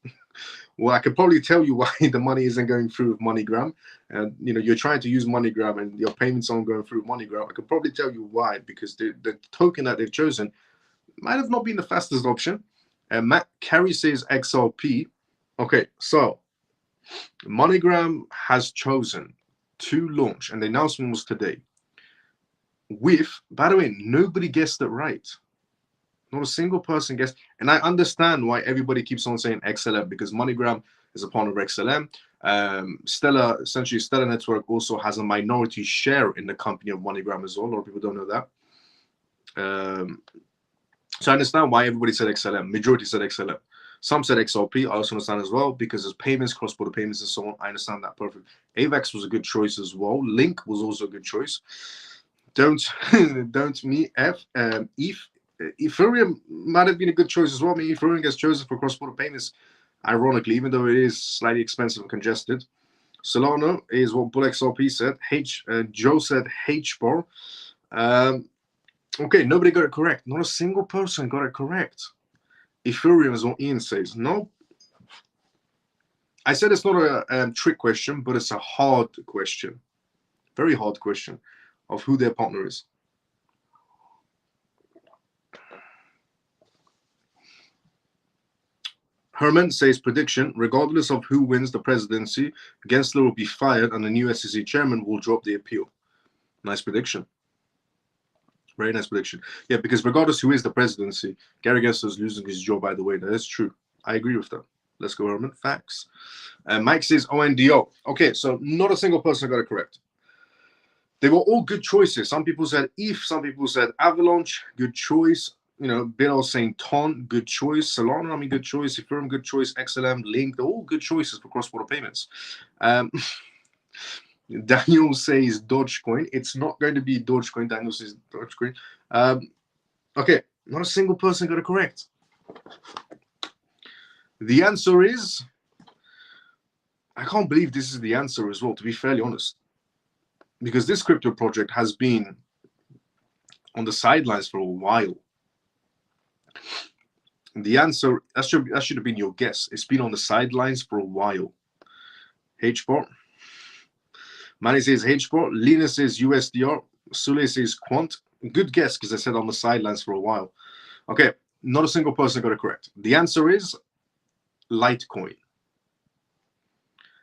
Well, I could probably tell you why the money isn't going through with MoneyGram. And you're trying to use MoneyGram, and your payments aren't going through MoneyGram. I could probably tell you why, because the token that they've chosen might have not been the fastest option. Matt Carey says XRP. Okay, so MoneyGram has chosen to launch, and the announcement was today, with, by the way, nobody guessed it right. Not a single person guessed. And I understand why everybody keeps on saying XLM, because MoneyGram is a partner of XLM. Essentially Stellar Network also has a minority share in the company of MoneyGram as well. A lot of people don't know that. So I understand why everybody said XLM. Majority said XLM. Some said XRP. I also understand as well, because there's payments, cross-border payments, and so on. I understand that perfect. AVAX was a good choice as well. Link was also a good choice. Don't me F. Ethereum might have been a good choice as well. I mean, Ethereum gets chosen for cross-border payments, ironically, even though it is slightly expensive and congested. Solana is what Bull XRP said. Joe said HBAR. Okay, nobody got it correct. Not a single person got it correct. Ethereum is what Ian says. No. I said it's not a trick question, but it's a hard question. Very hard question of who their partner is. Herman says prediction, regardless of who wins the presidency, Gensler will be fired and the new SEC chairman will drop the appeal. Nice prediction. Very nice prediction. Yeah, because regardless who is the presidency, Gary Gensler is losing his job, by the way. That is true. I agree with that. Let's go, Herman. Facts. Mike says ONDO. Okay, so not a single person got it correct. They were all good choices. Some people said ETH, some people said Avalanche, good choice. Bill saying Ton, good choice. Solana, I mean, good choice. Ethereum, good choice. XLM, Link, they're all good choices for cross-border payments. Daniel says Dogecoin. It's not going to be Dogecoin. Daniel says Dogecoin. Okay, not a single person got it correct. The answer is, I can't believe this is the answer as well, to be fairly honest. Because this crypto project has been on the sidelines for a while. The answer, that should have been your guess. It's been on the sidelines for a while. HBAR. Manny says HBAR. Lena says USDR. Sule says Quant. Good guess, because I said on the sidelines for a while. Okay, not a single person got it correct. The answer is Litecoin.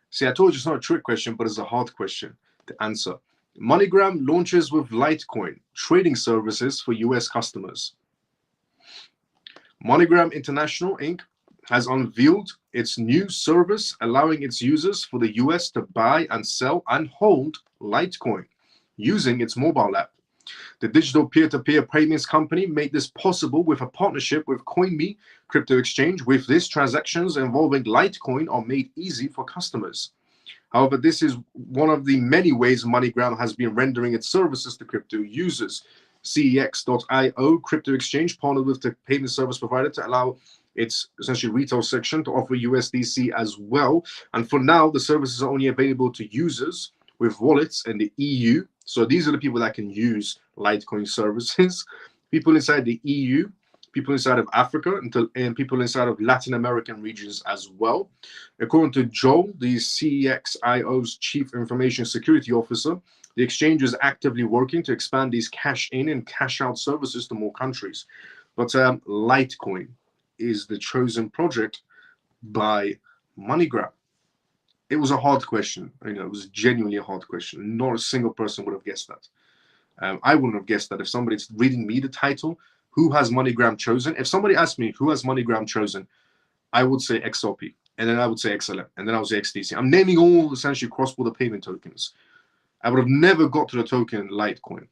See, I told you it's not a trick question, but it's a hard question to answer. MoneyGram launches with Litecoin, trading services for US customers. MoneyGram International Inc. has unveiled its new service, allowing its users for the US to buy and sell and hold Litecoin using its mobile app. The digital peer-to-peer payments company made this possible with a partnership with CoinMe crypto exchange. With this, transactions involving Litecoin are made easy for customers. However, this is one of the many ways MoneyGram has been rendering its services to crypto users. CEX.io crypto exchange partnered with the payment service provider to allow its essentially retail section to offer USDC as well. And for now, the services are only available to users with wallets in the EU. So these are the people that can use Litecoin services. People inside the EU, people inside of Africa, and people inside of Latin American regions as well. According to Joel, the CEXIO's Chief Information Security Officer, the exchange is actively working to expand these cash-in and cash-out services to more countries. But Litecoin is the chosen project by MoneyGram. It was a hard question. It was genuinely a hard question. Not a single person would have guessed that. I wouldn't have guessed that if somebody's reading me the title, who has MoneyGram chosen? If somebody asked me who has MoneyGram chosen, I would say XRP, and then I would say XLM, and then I would say XDC. I'm naming all essentially cross-border payment tokens. I would have never got to the token Litecoin.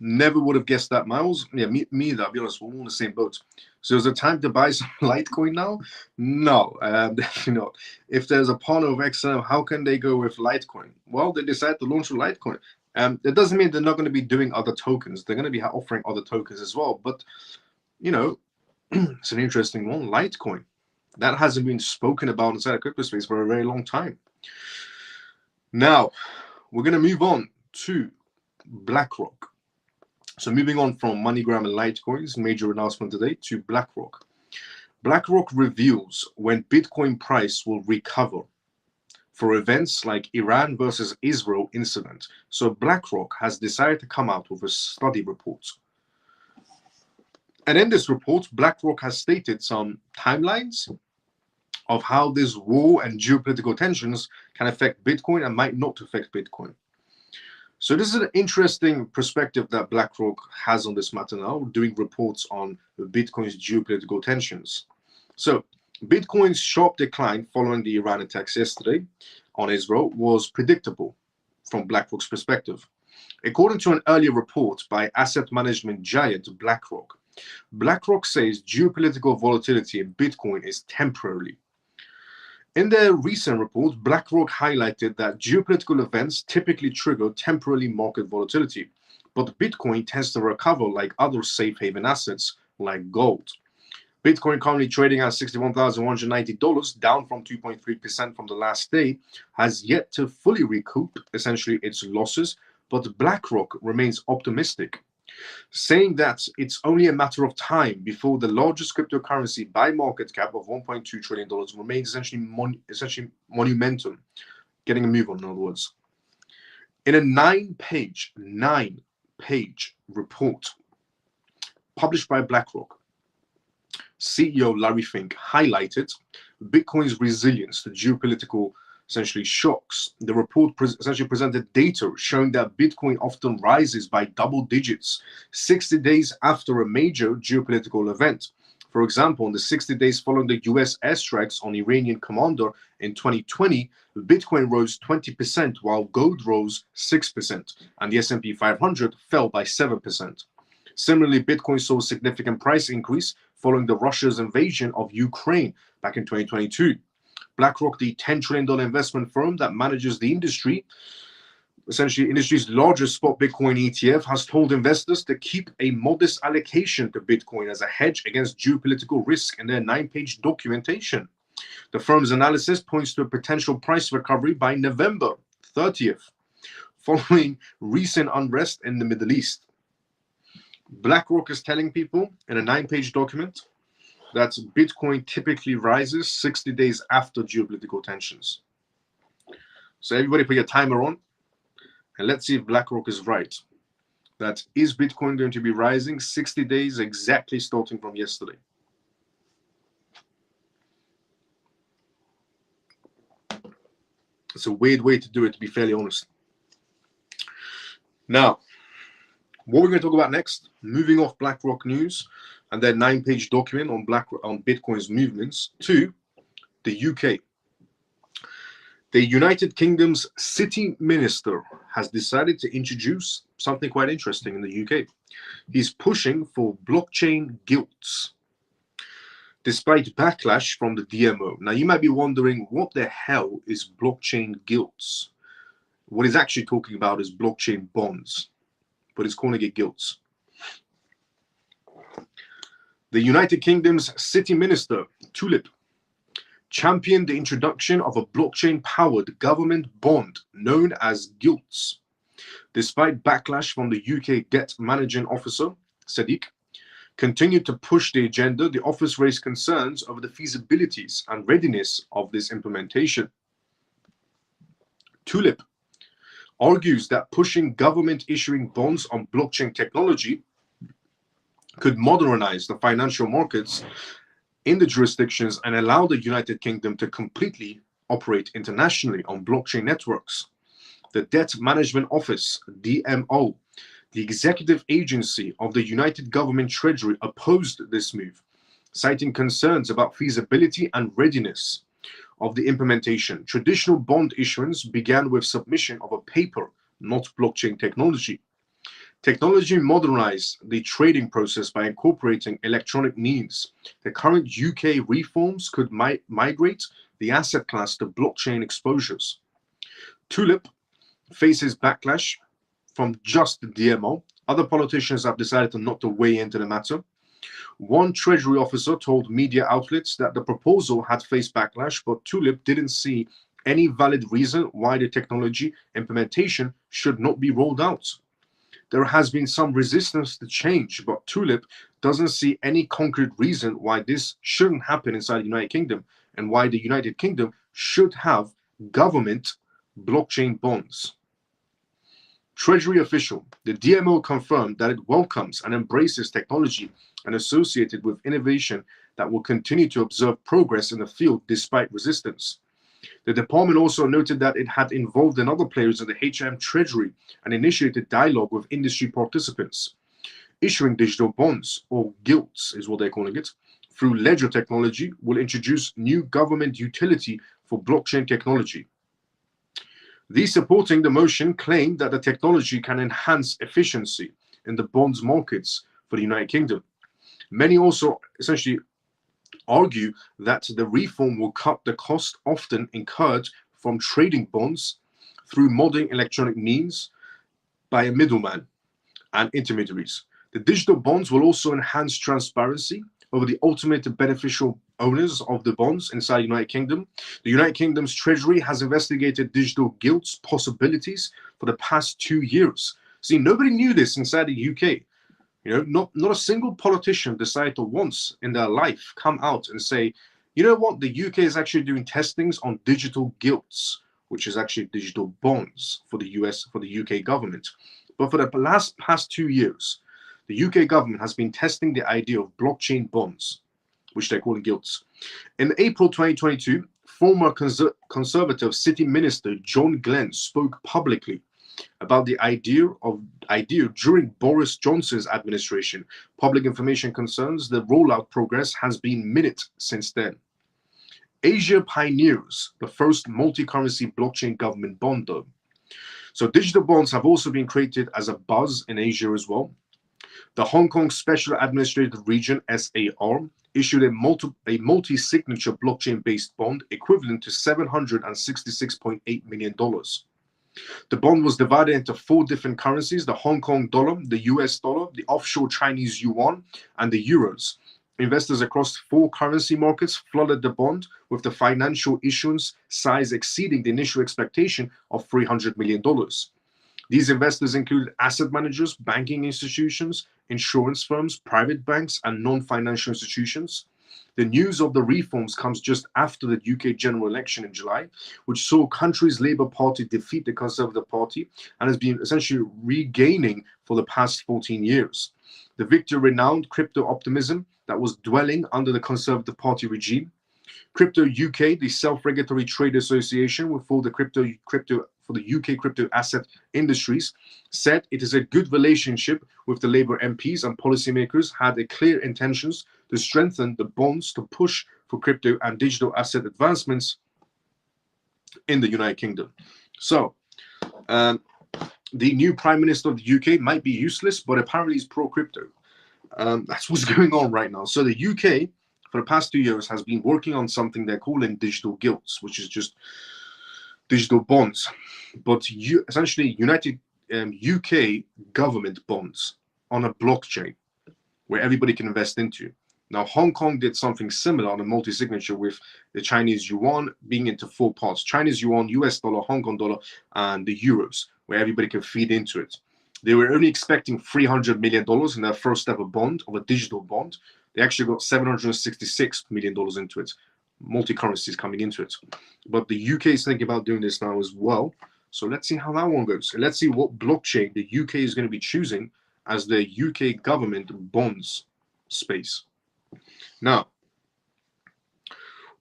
Never would have guessed that, Miles. Yeah, me either. I'll be honest, we're all in the same boat. So is it time to buy some Litecoin now? No, definitely not. If there's a partner of XM, how can they go with Litecoin? Well, they decide to launch with Litecoin. It doesn't mean they're not going to be doing other tokens. They're going to be offering other tokens as well. But, you know, it's an interesting one. Litecoin. That hasn't been spoken about inside the crypto space for a very long time. Now, we're going to move on to BlackRock. So moving on from MoneyGram and Litecoin's major announcement today to BlackRock. BlackRock reveals when Bitcoin price will recover for events like Iran versus Israel incident. So BlackRock has decided to come out with a study report. And in this report, BlackRock has stated some timelines of how this war and geopolitical tensions can affect Bitcoin and might not affect Bitcoin. So this is an interesting perspective that BlackRock has on this matter now, doing reports on Bitcoin's geopolitical tensions. So Bitcoin's sharp decline following the Iran attacks yesterday on Israel was predictable from BlackRock's perspective. According to an earlier report by asset management giant BlackRock, BlackRock says geopolitical volatility in Bitcoin is temporary. In their recent report, BlackRock highlighted that geopolitical events typically trigger temporary market volatility, but Bitcoin tends to recover like other safe haven assets like gold. Bitcoin currently trading at $61,190, down from 2.3% from the last day, has yet to fully recoup essentially its losses, but BlackRock remains optimistic, saying that it's only a matter of time before the largest cryptocurrency by market cap of $1.2 trillion remains essentially monumentum, getting a move on, in other words. In a nine-page report published by BlackRock, CEO Larry Fink highlighted Bitcoin's resilience to geopolitical essentially shocks. The report essentially presented data showing that Bitcoin often rises by double digits 60 days after a major geopolitical event. For example, in the 60 days following the US airstrikes on Iranian commander in 2020, Bitcoin rose 20% while gold rose 6% and the S&P 500 fell by 7%. Similarly, Bitcoin saw a significant price increase following the Russia's invasion of Ukraine back in 2022. BlackRock, the $10 trillion investment firm that manages the industry, essentially industry's largest spot Bitcoin ETF, has told investors to keep a modest allocation to Bitcoin as a hedge against geopolitical risk in their 9-page documentation. The firm's analysis points to a potential price recovery by November 30th, following recent unrest in the Middle East. BlackRock is telling people in a 9-page document that Bitcoin typically rises 60 days after geopolitical tensions. So everybody put your timer on, and let's see if BlackRock is right. That is Bitcoin going to be rising 60 days exactly starting from yesterday? It's a weird way to do it, to be fairly honest. Now, what we're going to talk about next, moving off BlackRock news and their 9-page document on Bitcoin's movements to the UK. The United Kingdom's city minister has decided to introduce something quite interesting in the UK. He's pushing for blockchain gilts, despite backlash from the DMO. Now, you might be wondering, what the hell is blockchain gilts? What he's actually talking about is blockchain bonds, but he's calling it gilts. The United Kingdom's city minister, Tulip, championed the introduction of a blockchain-powered government bond known as gilts. Despite backlash from the UK debt managing officer, Sadiq, continued to push the agenda, the office raised concerns over the feasibilities and readiness of this implementation. Tulip argues that pushing government issuing bonds on blockchain technology could modernize the financial markets in the jurisdictions and allow the United Kingdom to completely operate internationally on blockchain networks. The Debt Management Office, DMO, the executive agency of the United Government Treasury, opposed this move, citing concerns about feasibility and readiness of the implementation. Traditional bond issuance began with submission of a paper, not blockchain technology. Technology modernized the trading process by incorporating electronic means. The current UK reforms could migrate the asset class to blockchain exposures. Tulip faces backlash from just the DMO. Other politicians have decided not to weigh into the matter. One Treasury officer told media outlets that the proposal had faced backlash, but Tulip didn't see any valid reason why the technology implementation should not be rolled out. There has been some resistance to change, but Tulip doesn't see any concrete reason why this shouldn't happen inside the United Kingdom and why the United Kingdom should have government blockchain bonds. Treasury official, the DMO confirmed that it welcomes and embraces technology and associated with innovation that will continue to observe progress in the field despite resistance. The department also noted that it had involved in other players in the HM Treasury and initiated dialogue with industry participants. Issuing digital bonds, or gilts is what they're calling it, through ledger technology will introduce new government utility for blockchain technology. These supporting the motion claim that the technology can enhance efficiency in the bonds markets for the United Kingdom. Many also essentially argue that the reform will cut the cost often incurred from trading bonds through modern electronic means by a middleman and intermediaries. The digital bonds will also enhance transparency over the ultimate beneficial owners of the bonds inside the United Kingdom. The United Kingdom's Treasury has investigated digital gilts possibilities for the past 2 years. See, nobody knew this inside the UK. You know, not a single politician decided to once in their life come out and say, you know what, the UK is actually doing testings on digital gilts, which is actually digital bonds for the UK government. But for the past 2 years, the UK government has been testing the idea of blockchain bonds, which they're calling gilts. In April 2022, former Conservative City Minister John Glenn spoke publicly about the idea during Boris Johnson's administration. Public information concerns the rollout progress has been minute since then. Asia pioneers the first multi-currency blockchain government bond though. So digital bonds have also been created as a buzz in Asia as well. The Hong Kong Special Administrative Region, SAR, issued a multi-signature blockchain-based bond equivalent to $766.8 million. The bond was divided into 4 different currencies: the Hong Kong dollar, the US dollar, the offshore Chinese yuan, and the euros. Investors across 4 currency markets flooded the bond, with the financial issuance size exceeding the initial expectation of $300 million. These investors included asset managers, banking institutions, insurance firms, private banks, and non-financial institutions. The news of the reforms comes just after the UK general election in July, which saw country's Labour Party defeat the Conservative Party and has been essentially regaining for the past 14 years. The victor renowned crypto optimism that was dwelling under the Conservative Party regime. Crypto UK, the self-regulatory trade association for the UK crypto asset industries, said it is a good relationship with the Labour MPs, and policymakers had a clear intentions to strengthen the bonds to push for crypto and digital asset advancements in the United Kingdom. So, the new Prime Minister of the UK might be useless, but apparently he's pro-crypto. That's what's going on right now. So the UK, for the past 2 years, has been working on something they're calling digital gilts, which is just digital bonds, but essentially UK government bonds on a blockchain where everybody can invest into. Now, Hong Kong did something similar on a multi-signature with the Chinese yuan being into 4 parts: Chinese yuan, US dollar, Hong Kong dollar, and the euros, where everybody can feed into it. They were only expecting $300 million in their first ever bond, of a digital bond. They actually got $766 million into it, multi-currencies coming into it. But the UK is thinking about doing this now as well. So let's see how that one goes. Let's see what blockchain the UK is going to be choosing as the UK government bonds space. Now,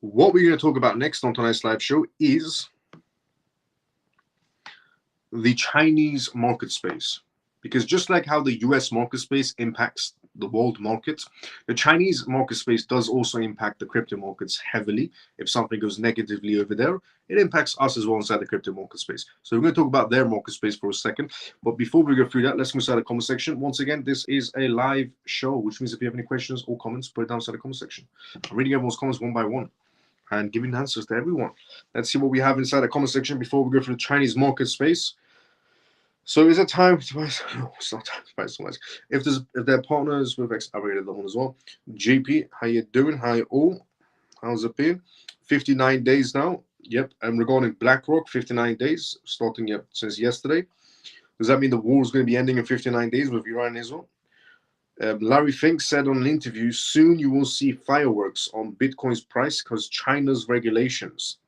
What we're going to talk about next on tonight's live show is the Chinese market space. Because just like how the US market space impacts the world market, the Chinese market space does also impact the crypto markets heavily. If something goes negatively over there, it impacts us as well inside the crypto market space. So we're going to talk about their market space for a second. But before we go through that, let's go inside the comment section. Once again, this is a live show, which means if you have any questions or comments, put it down inside the comment section. I'm reading everyone's comments one by one and giving answers to everyone. Let's see what we have inside the comment section before we go through the Chinese market space. So is it time to buy? No, it's not time to buy so much. If they're partners with X, I rated that one as well. JP, how you doing? Hi all. How's it been? 59 days now. Yep. And regarding BlackRock, 59 days, starting since yesterday. Does that mean the war is going to be ending in 59 days with Iran and Israel? Larry Fink said on an interview, soon you will see fireworks on Bitcoin's price because China's regulations.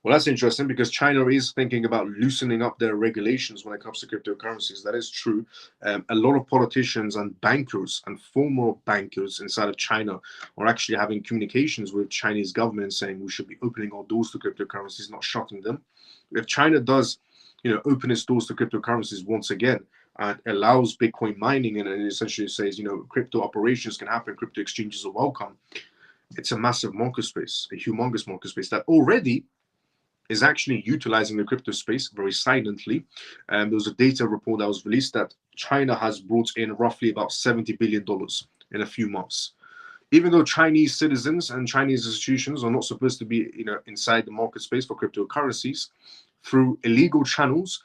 Well, that's interesting because China is thinking about loosening up their regulations when it comes to cryptocurrencies. That is true. A lot of politicians and bankers and former bankers inside of China are actually having communications with Chinese government saying we should be opening our doors to cryptocurrencies, not shutting them. If China does, open its doors to cryptocurrencies once again and allows Bitcoin mining and it essentially says, crypto operations can happen, crypto exchanges are welcome, it's a massive market space, a humongous market space that already is actually utilizing the crypto space very silently. There was a data report that was released that China has brought in roughly about $70 billion in a few months. Even though Chinese citizens and Chinese institutions are not supposed to be, inside the market space for cryptocurrencies, through illegal channels,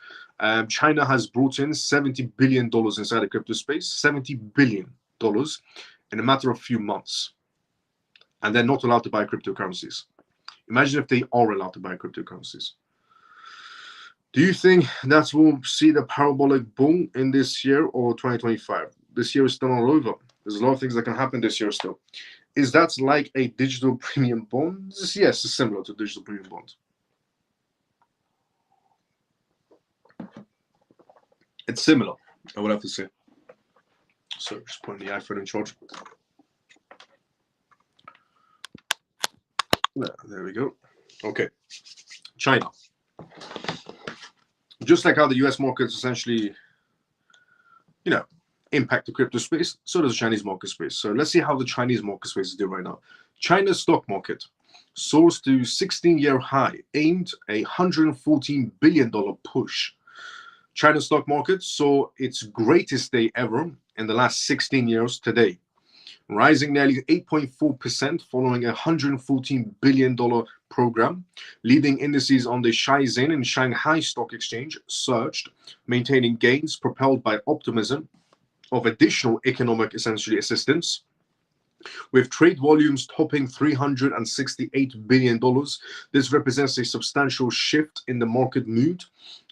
China has brought in $70 billion inside the crypto space, $70 billion in a matter of few months. And they're not allowed to buy cryptocurrencies. Imagine if they are allowed to buy cryptocurrencies. Do you think that we'll see the parabolic boom in this year or 2025? This year is still not over. There's a lot of things that can happen this year still. Is that like a digital premium bond? Yes, it's similar to digital premium bond. It's similar, I would have to say. So just putting the iPhone in charge. There we go. Okay. China. Just like how the US markets essentially, impact the crypto space, so does the Chinese market space. So let's see how the Chinese market space is doing right now. China's stock market soars to 16-year high, aimed a $114 billion push. China's stock market saw its greatest day ever in the last 16 years today, rising nearly 8.4% following a $114 billion program. Leading indices on the Shenzhen and Shanghai Stock Exchange surged, maintaining gains propelled by optimism of additional economic assistance. With trade volumes topping $368 billion, this represents a substantial shift in the market mood.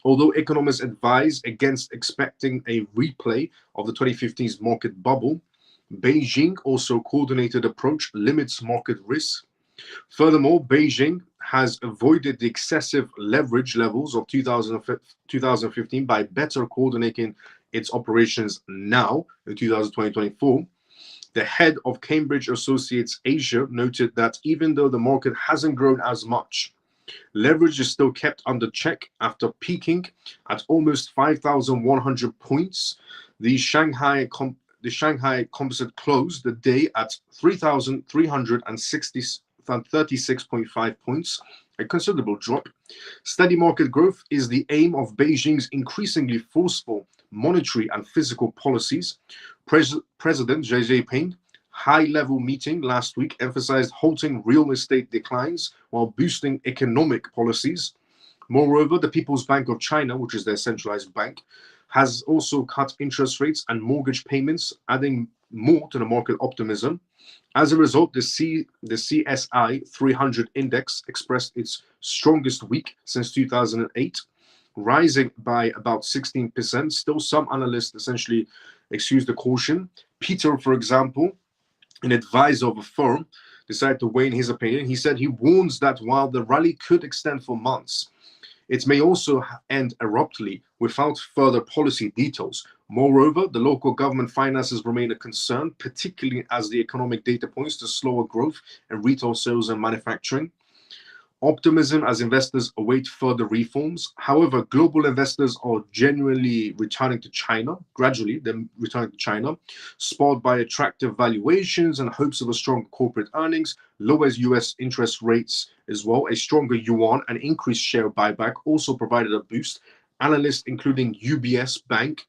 Although economists advise against expecting a replay of the 2015 market bubble, Beijing also coordinated approach limits market risk. Furthermore, Beijing has avoided the excessive leverage levels of 2015 by better coordinating its operations now in 2024. The head of Cambridge Associates Asia noted that even though the market hasn't grown as much, leverage is still kept under check after peaking at almost 5,100 points. The Shanghai Composite closed the day at 3,336.5 points, a considerable drop. Steady market growth is the aim of Beijing's increasingly forceful monetary and fiscal policies. President Xi Jinping's high-level meeting last week emphasized halting real estate declines while boosting economic policies. Moreover, the People's Bank of China, which is their centralized bank, has also cut interest rates and mortgage payments, adding more to the market optimism. As a result, the CSI 300 index expressed its strongest week since 2008, rising by about 16%. Still, some analysts essentially excuse the caution. Peter, for example, an advisor of a firm, decided to weigh in his opinion. He said he warns that while the rally could extend for months, It may also end abruptly without further policy details. Moreover, the local government finances remain a concern, particularly as the economic data points to slower growth in retail sales and manufacturing. Optimism as investors await further reforms. However, global investors are genuinely returning to China, gradually they're returning to China, spurred by attractive valuations and hopes of a strong corporate earnings, lower US interest rates as well, a stronger yuan and increased share buyback also provided a boost. Analysts including UBS Bank,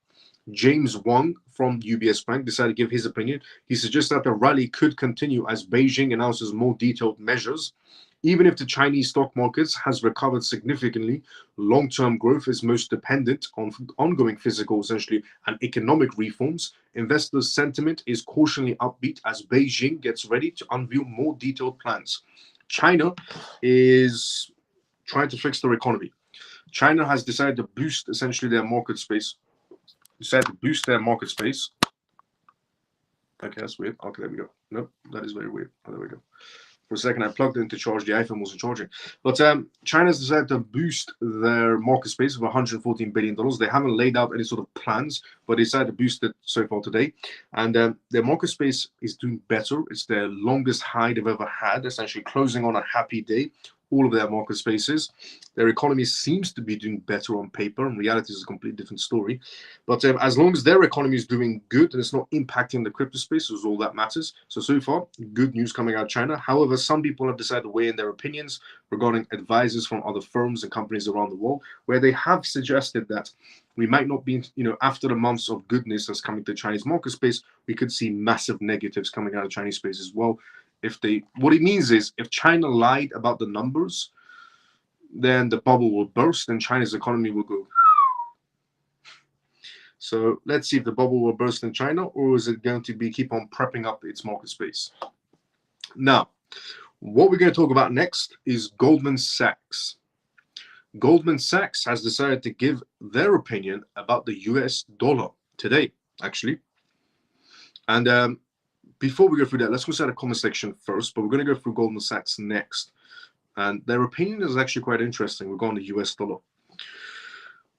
James Wang from UBS Bank decided to give his opinion. He suggests that the rally could continue as Beijing announces more detailed measures. Even if the Chinese stock markets has recovered significantly, long-term growth is most dependent on ongoing physical, essentially, and economic reforms. Investors' sentiment is cautiously upbeat as Beijing gets ready to unveil more detailed plans. China is trying to fix their economy. China has decided to boost essentially their market space. Okay, that's weird. Okay, there we go. Nope, that is very weird. Oh, there we go. For a second, I plugged it in to charge. The iPhone wasn't charging. But China's decided to boost their market space of $114 billion. They haven't laid out any sort of plans, but they decided to boost it so far today. And their market space is doing better. It's their longest high they've ever had, essentially closing on a happy day. All of their market spaces. Their economy seems to be doing better on paper. In reality, it's a completely different story. But as long as their economy is doing good and it's not impacting the crypto space, is all that matters. So far, good news coming out of China. However, some people have decided to weigh in their opinions regarding advisors from other firms and companies around the world, where they have suggested that we might not be, after the months of goodness that's coming to the Chinese market space, we could see massive negatives coming out of Chinese space as well. What it means is if China lied about the numbers, then the bubble will burst and China's economy will go. So let's see if the bubble will burst in China, or is it going to be keep on prepping up its market space? Now, what we're going to talk about next is Goldman Sachs. Goldman Sachs has decided to give their opinion about the US dollar today, actually. And before we go through that, let's go to the comment section first, but we're going to go through Goldman Sachs next. And their opinion is actually quite interesting regarding the US dollar.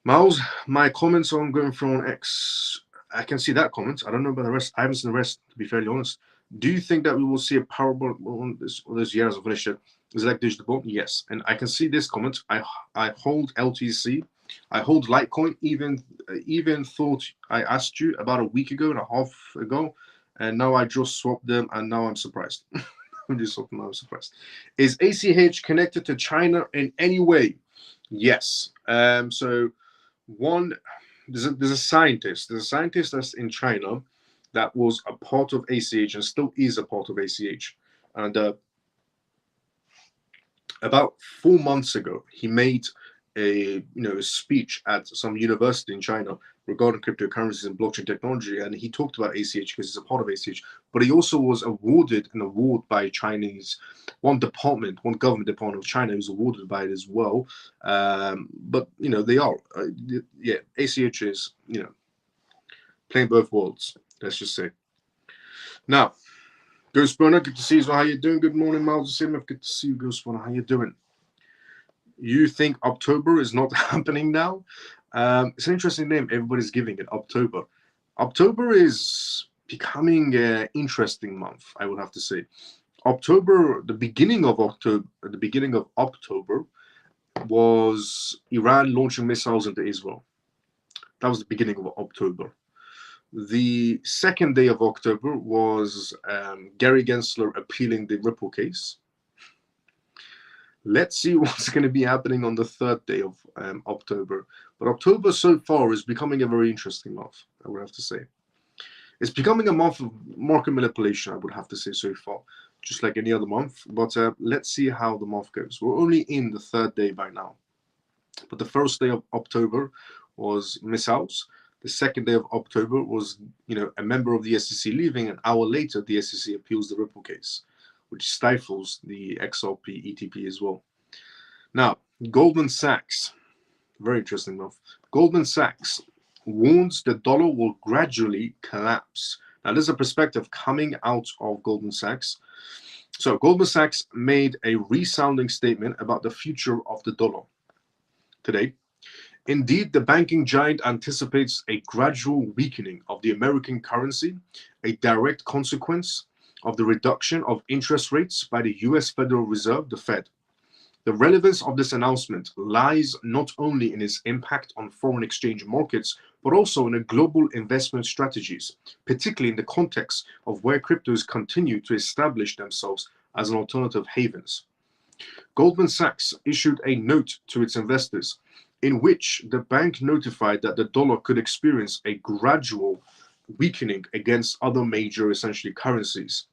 Miles, my comments on going through on X, I can see that comment. I don't know about the rest. I haven't seen the rest, to be fairly honest. Do you think that we will see a powerball on this year as of finished it? Is it like digital? Yes. And I can see this comment. I hold LTC. I hold Litecoin. Even thought I asked you about a week ago and a half ago. And now I just swapped them, and now I'm surprised. I'm surprised. Is ACH connected to China in any way? Yes. So there's a scientist. There's a scientist that's in China that was a part of ACH and still is a part of ACH. And about 4 months ago, he made a speech at some university in China regarding cryptocurrencies and blockchain technology, and he talked about ACH because it's a part of ACH. But he also was awarded an award by one government department of China who's awarded by it as well. But they are, ACH is playing both worlds. Let's just say. Now, Ghost Burner, good to see you. How you doing? Good morning, Miles. CMF, good to see you, Ghost Burner. How you doing? You think October is not happening now? It's an interesting name. Everybody's giving it October. October is becoming an interesting month, I would have to say. The beginning of October was Iran launching missiles into Israel. That was the beginning of October. The second day of October was Gary Gensler appealing the Ripple case. Let's see what's going to be happening on the third day of October. But October so far is becoming a very interesting month, I would have to say. It's becoming a month of market manipulation, I would have to say so far, just like any other month. But let's see how the month goes. We're only in the third day by now. But the first day of October was missiles. The second day of October was, a member of the SEC leaving. An hour later, the SEC appeals the Ripple case, which stifles the XRP ETP as well. Now, Goldman Sachs, very interesting month. Goldman Sachs warns the dollar will gradually collapse. Now, there's a perspective coming out of Goldman Sachs. So Goldman Sachs made a resounding statement about the future of the dollar. today. Indeed, the banking giant anticipates a gradual weakening of the American currency, a direct consequence of the reduction of interest rates by the US Federal Reserve, the Fed. The relevance of this announcement lies not only in its impact on foreign exchange markets, but also in the global investment strategies, particularly in the context of where cryptos continue to establish themselves as an alternative havens. Goldman Sachs issued a note to its investors in which the bank notified that the dollar could experience a gradual weakening against other major essentially currencies.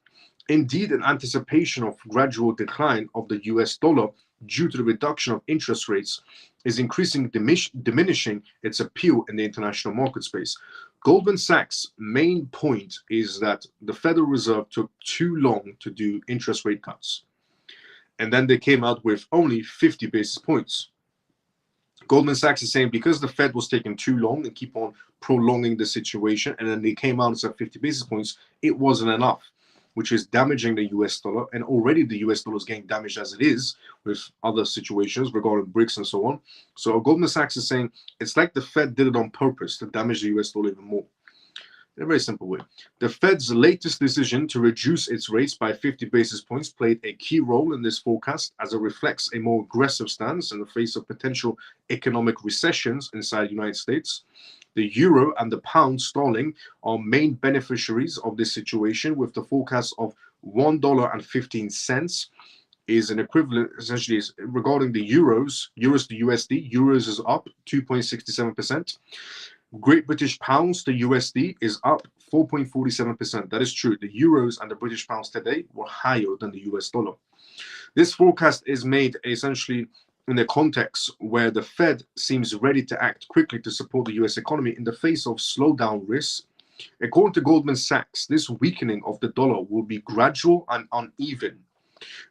Indeed, in anticipation of gradual decline of the US dollar due to the reduction of interest rates is increasingly diminishing its appeal in the international market space. Goldman Sachs' main point is that the Federal Reserve took too long to do interest rate cuts. And then they came out with only 50 basis points. Goldman Sachs is saying because the Fed was taking too long and keep on prolonging the situation, and then they came out and said 50 basis points, it wasn't enough, which is damaging the US dollar. And already the US dollar is getting damaged as it is with other situations regarding BRICS and so on. So Goldman Sachs is saying it's like the Fed did it on purpose to damage the US dollar even more. In a very simple way. The Fed's latest decision to reduce its rates by 50 basis points played a key role in this forecast as it reflects a more aggressive stance in the face of potential economic recessions inside the United States. The euro and the pound sterling are main beneficiaries of this situation, with the forecast of $1.15 is an equivalent, essentially, is regarding the euros to USD. Euros is up 2.67%. Great British pounds to USD is up 4.47%. That is true. The euros and the British pounds today were higher than the US dollar. This forecast is made essentially in a context where the Fed seems ready to act quickly to support the US economy in the face of slowdown risks. According to Goldman Sachs, this weakening of the dollar will be gradual and uneven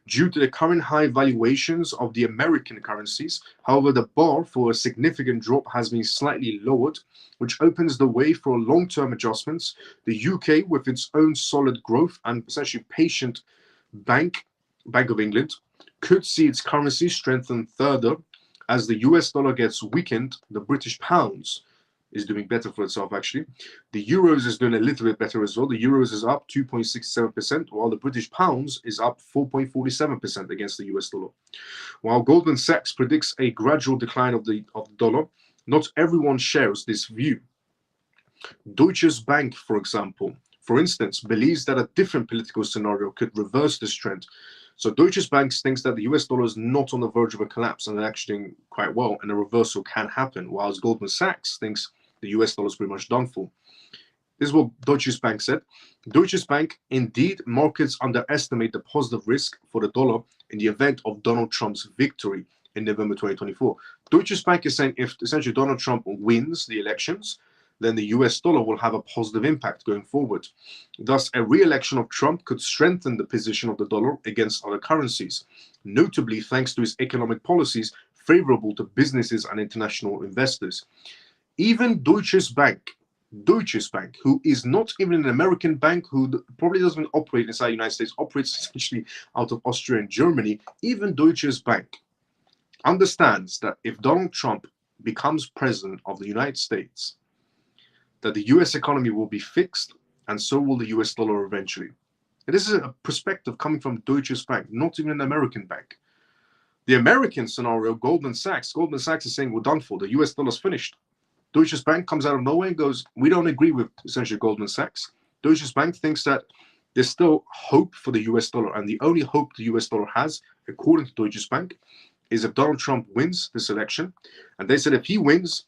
due to the current high valuations of the American currencies. However, the bar for a significant drop has been slightly lowered, which opens the way for long-term adjustments. The UK, with its own solid growth and essentially patient Bank of England, could see its currency strengthen further. As the US dollar gets weakened, the British pounds is doing better for itself, actually. The euros is doing a little bit better as well. The euros is up 2.67%, while the British pounds is up 4.47% against the US dollar. While Goldman Sachs predicts a gradual decline of the dollar, not everyone shares this view. Deutsche Bank, for instance, believes that a different political scenario could reverse this trend. So Deutsche Bank thinks that the US dollar is not on the verge of a collapse and actually doing quite well, and a reversal can happen, whilst Goldman Sachs thinks the US dollar is pretty much done for. This is what Deutsche Bank said. Deutsche Bank, indeed, markets underestimate the positive risk for the dollar in the event of Donald Trump's victory in November 2024. Deutsche Bank is saying if essentially Donald Trump wins the elections, then the US dollar will have a positive impact going forward. Thus, a re-election of Trump could strengthen the position of the dollar against other currencies, notably thanks to his economic policies favorable to businesses and international investors. Even Deutsche Bank, who is not even an American bank, who probably doesn't operate inside the United States, operates essentially out of Austria and Germany, even Deutsche Bank understands that if Donald Trump becomes president of the United States, that the US economy will be fixed, and so will the US dollar eventually. And this is a perspective coming from Deutsche Bank, not even an American bank. The American scenario, Goldman Sachs is saying we're done for, the US dollar's finished. Deutsche Bank comes out of nowhere and goes, we don't agree with essentially Goldman Sachs. Deutsche Bank thinks that there's still hope for the US dollar, and the only hope the US dollar has, according to Deutsche Bank, is if Donald Trump wins this election. And they said if he wins,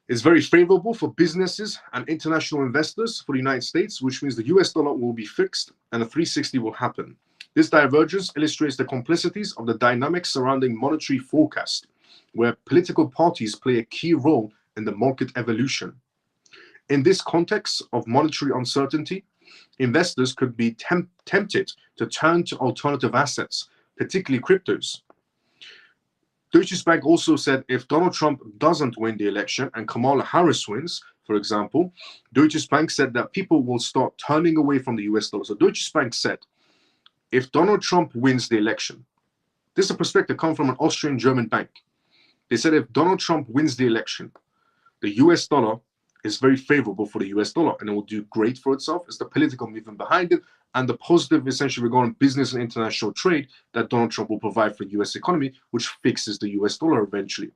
it's very favorable for businesses and international investors for the United States, which means the US dollar will be fixed and a 360 will happen. This divergence illustrates the complexities of the dynamics surrounding monetary forecast, where political parties play a key role in the market evolution. In this context of monetary uncertainty, investors could be tempted to turn to alternative assets, particularly cryptos. Deutsche Bank also said if Donald Trump doesn't win the election and Kamala Harris wins, for example, Deutsche Bank said that people will start turning away from the US dollar. So Deutsche Bank said if Donald Trump wins the election, this is a perspective coming from an Austrian German bank. They said if Donald Trump wins the election, the US dollar is very favorable for the US dollar and it will do great for itself. It's the political movement behind it and the positive essentially regarding business and international trade that Donald Trump will provide for the US economy, which fixes the US dollar eventually.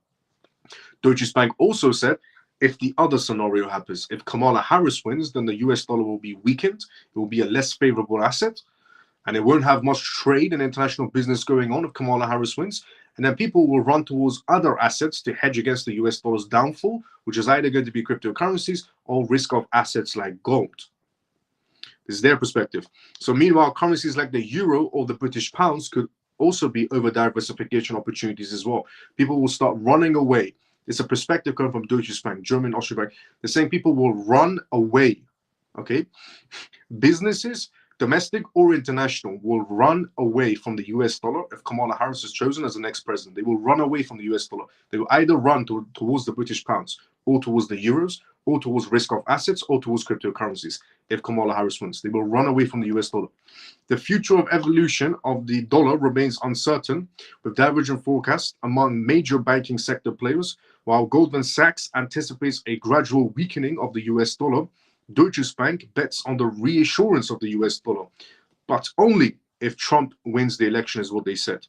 Deutsche Bank also said if the other scenario happens, if Kamala Harris wins, then the US dollar will be weakened. It will be a less favorable asset and it won't have much trade and international business going on if Kamala Harris wins. And then people will run towards other assets to hedge against the US dollar's downfall, which is either going to be cryptocurrencies or risk of assets like gold. This is their perspective. So meanwhile, currencies like the euro or the British pounds could also be over diversification opportunities as well. People will start running away. It's a perspective coming from Deutsche Bank, German, Austrian Bank. They're saying people will run away, okay? Businesses, domestic or international, will run away from the US dollar if Kamala Harris is chosen as the next president. They will run away from the US dollar. They will either run towards the British pounds or towards the euros or towards risk of assets or towards cryptocurrencies if Kamala Harris wins. They will run away from the US dollar. The future of evolution of the dollar remains uncertain, with divergent forecasts among major banking sector players. While Goldman Sachs anticipates a gradual weakening of the US dollar, Deutsche Bank bets on the reassurance of the US dollar, but only if Trump wins the election, is what they said.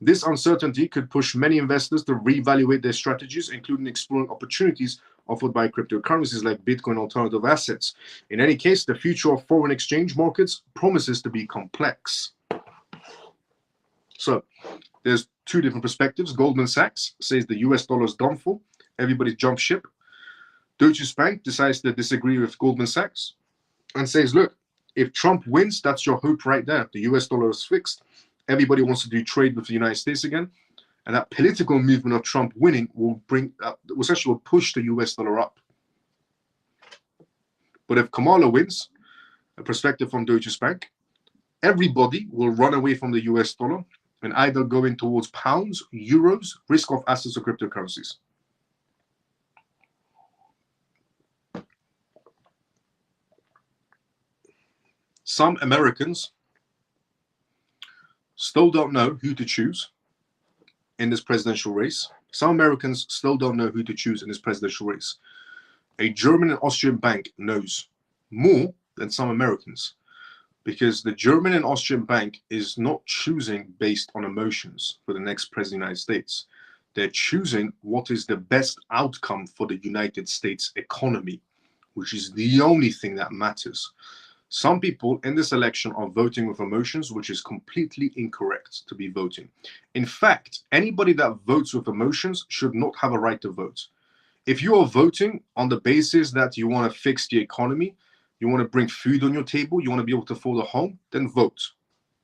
This uncertainty could push many investors to reevaluate their strategies, including exploring opportunities offered by cryptocurrencies like Bitcoin alternative assets. In any case, the future of foreign exchange markets promises to be complex. So there's two different perspectives. Goldman Sachs says the US dollar is done for. Everybody jump ship. Deutsche Bank decides to disagree with Goldman Sachs and says, look, if Trump wins, that's your hope right there. The US dollar is fixed. Everybody wants to do trade with the United States again. And that political movement of Trump winning will essentially will push the US dollar up. But if Kamala wins, a perspective from Deutsche Bank, everybody will run away from the US dollar and either go in towards pounds, euros, risk of assets, or cryptocurrencies. Some Americans still don't know who to choose in this presidential race. Some Americans still don't know who to choose in this presidential race. A German and Austrian bank knows more than some Americans, because the German and Austrian bank is not choosing based on emotions for the next president of the United States. They're choosing what is the best outcome for the United States economy, which is the only thing that matters. Some people in this election are voting with emotions, which is completely incorrect to be voting. In fact, anybody that votes with emotions should not have a right to vote. If you are voting on the basis that you want to fix the economy, you want to bring food on your table, you want to be able to afford a home, then vote.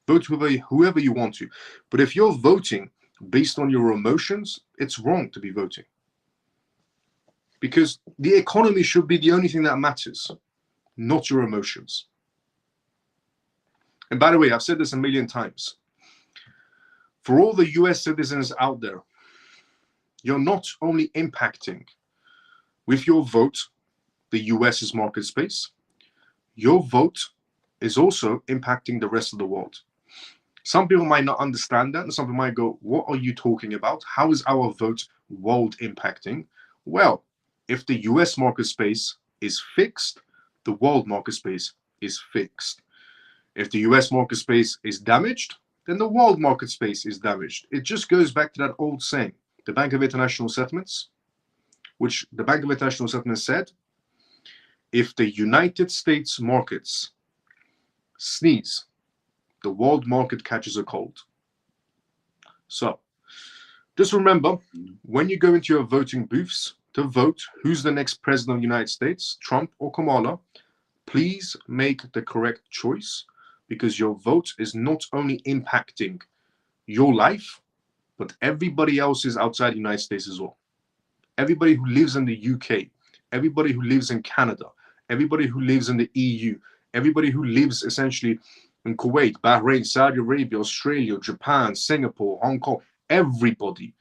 Vote whoever you want to. But if you're voting based on your emotions, it's wrong to be voting. Because the economy should be the only thing that matters, not your emotions. And by the way, I've said this a million times. For all the US citizens out there, you're not only impacting with your vote the US's market space, your vote is also impacting the rest of the world. Some people might not understand that, and some people might go, what are you talking about? How is our vote world impacting? Well, if the US market space is fixed, the world market space is fixed. If the US market space is damaged, then the world market space is damaged. It just goes back to that old saying, the Bank of International Settlements, which the Bank of International Settlements said, if the United States markets sneeze, the world market catches a cold. So just remember, when you go into your voting booths to vote who's the next president of the United States, Trump or Kamala, please make the correct choice, because your vote is not only impacting your life, but everybody else's outside the United States as well. Everybody who lives in the UK, everybody who lives in Canada, everybody who lives in the EU, everybody who lives essentially in Kuwait, Bahrain, Saudi Arabia, Australia, Japan, Singapore, Hong Kong, everybody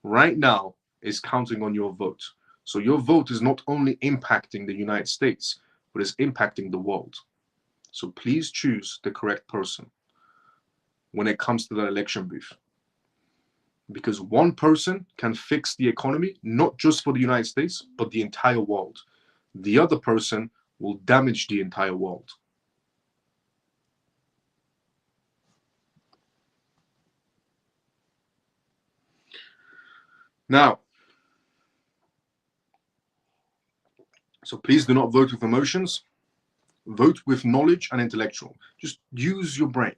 right now is counting on your vote. So your vote is not only impacting the United States, but it's impacting the world. So please choose the correct person when it comes to the election booth. because one person can fix the economy, not just for the United States, but the entire world. The other person will damage the entire world. Now, so please do not vote with emotions. Vote with knowledge and intellectual. Just use your brain.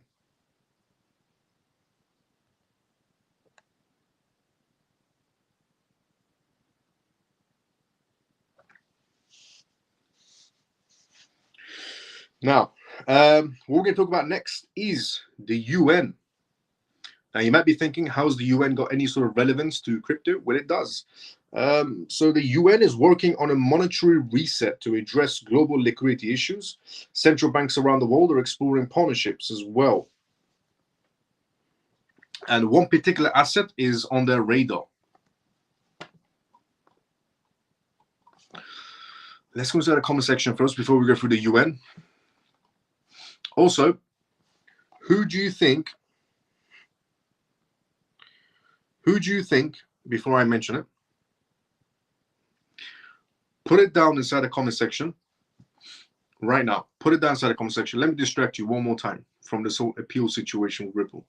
Now, what we're going to talk about next is the UN. Now, you might be thinking, how's the UN got any sort of relevance to crypto? Well, it does. So the UN is working on a monetary reset to address global liquidity issues. Central banks around the world are exploring partnerships as well. And one particular asset is on their radar. Let's go to the comment section first before we go through the UN. Also, who do you think, before I mention it, put it down inside the comment section right now. Put it down inside the comment section. Let me distract you one more time from this whole appeal situation with Ripple.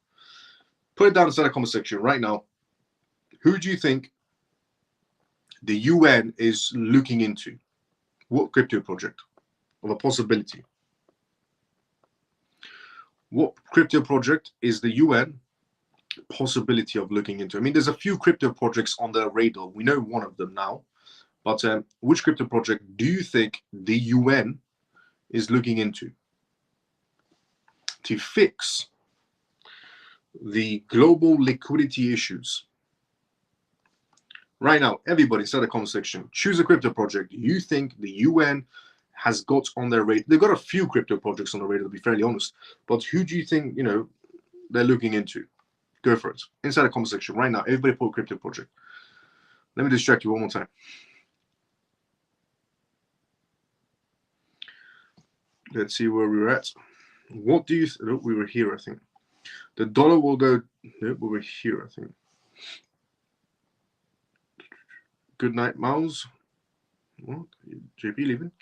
Put it down inside the comment section right now. Who do you think the UN is looking into? What crypto project of a possibility? What crypto project is the UN possibility of looking into? I mean, there's a few crypto projects on their radar. We know one of them now. But which crypto project do you think the UN is looking into to fix the global liquidity issues? Right now, everybody inside the comment section, choose a crypto project you think the UN has got on their radar. They've got a few crypto projects on the radar, to be fairly honest. But who do you think, they're looking into? Go for it. Inside the comment section right now, everybody put a crypto project. Let me distract you one more time. Let's see where we were at. What do you we were here, I think. The dollar will go, we were here, I think. Good night, Miles. What? JP leaving?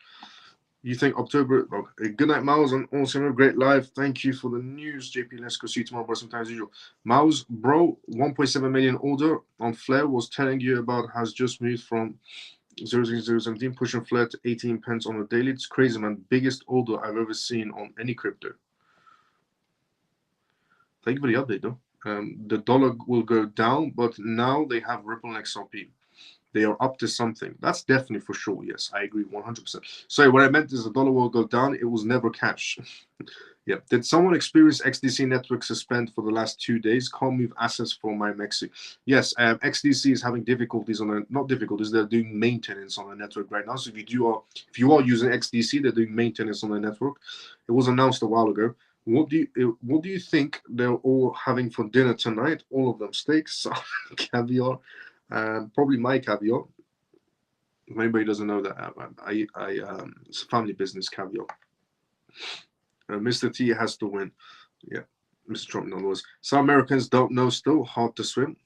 You think October? Okay. Good night, Miles, and awesome, great live. Thank you for the news, JP. Let's go see you tomorrow, bro. Sometimes usual. Miles, bro, 1.7 million order on Flare was telling you about has just moved from 0.017, pushing Flare to 18 pence on a daily. It's crazy, man. Biggest order I've ever seen on any crypto. Thank you for the update, though. The dollar will go down, but now they have Ripple and XRP. They are up to something. That's definitely for sure. Yes, I agree 100%. Sorry, what I meant is the dollar will go down. It was never cash. Yeah. Did someone experience XDC network suspend for the last 2 days? Can't move assets from my Mexi. Yes, XDC is having difficulties not difficulties. They're doing maintenance on the network right now. So if you are using XDC, they're doing maintenance on the network. It was announced a while ago. What do you think they're all having for dinner tonight? All of them steaks, caviar. Probably my caviar. If anybody doesn't know that, it's a family business, caviar. Mr. T has to win. Yeah, Mr. Trump knows. Some Americans don't know still how to swim.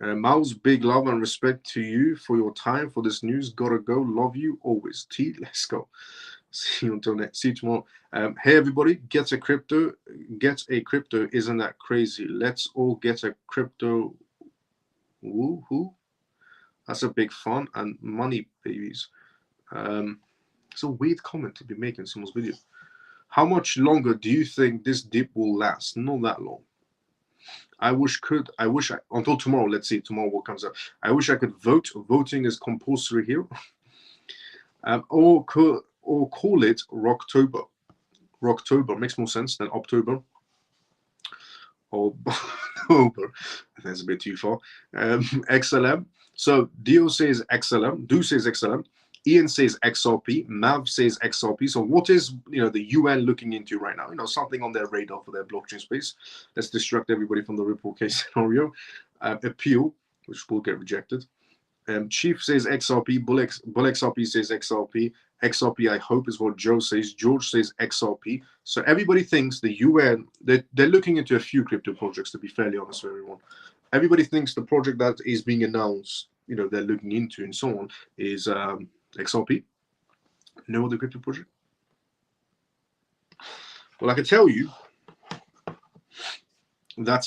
Miles, big love and respect to you for your time for this news. Gotta go. Love you always. T, let's go. See you until next. See you tomorrow. Hey everybody, get a crypto. Isn't that crazy? Let's all get a crypto. Woohoo! That's a big fun and money, babies. It's a weird comment to be making someone's video. How much longer do you think this dip will last? Not that long. I wish until tomorrow. Let's see tomorrow what comes up. I wish I could vote. Voting is compulsory here. Or call it Rocktober. Rocktober makes more sense than October. Or October. That's a bit too far. XLM. So Dio says XLM. Do says XLM. Ian says XRP. Mav says XRP. So what is the UN looking into right now? Something on their radar for their blockchain space. Let's distract everybody from the Ripple case scenario. Appeal, which will get rejected. Chief says XRP. Bull XRP says XRP. XRP, I hope, is what Joe says. George says XRP. So everybody thinks the UN, they're looking into a few crypto projects, to be fairly honest with everyone. Everybody thinks the project that is being announced, they're looking into and so on, is XRP. No other crypto project? Well, I can tell you that,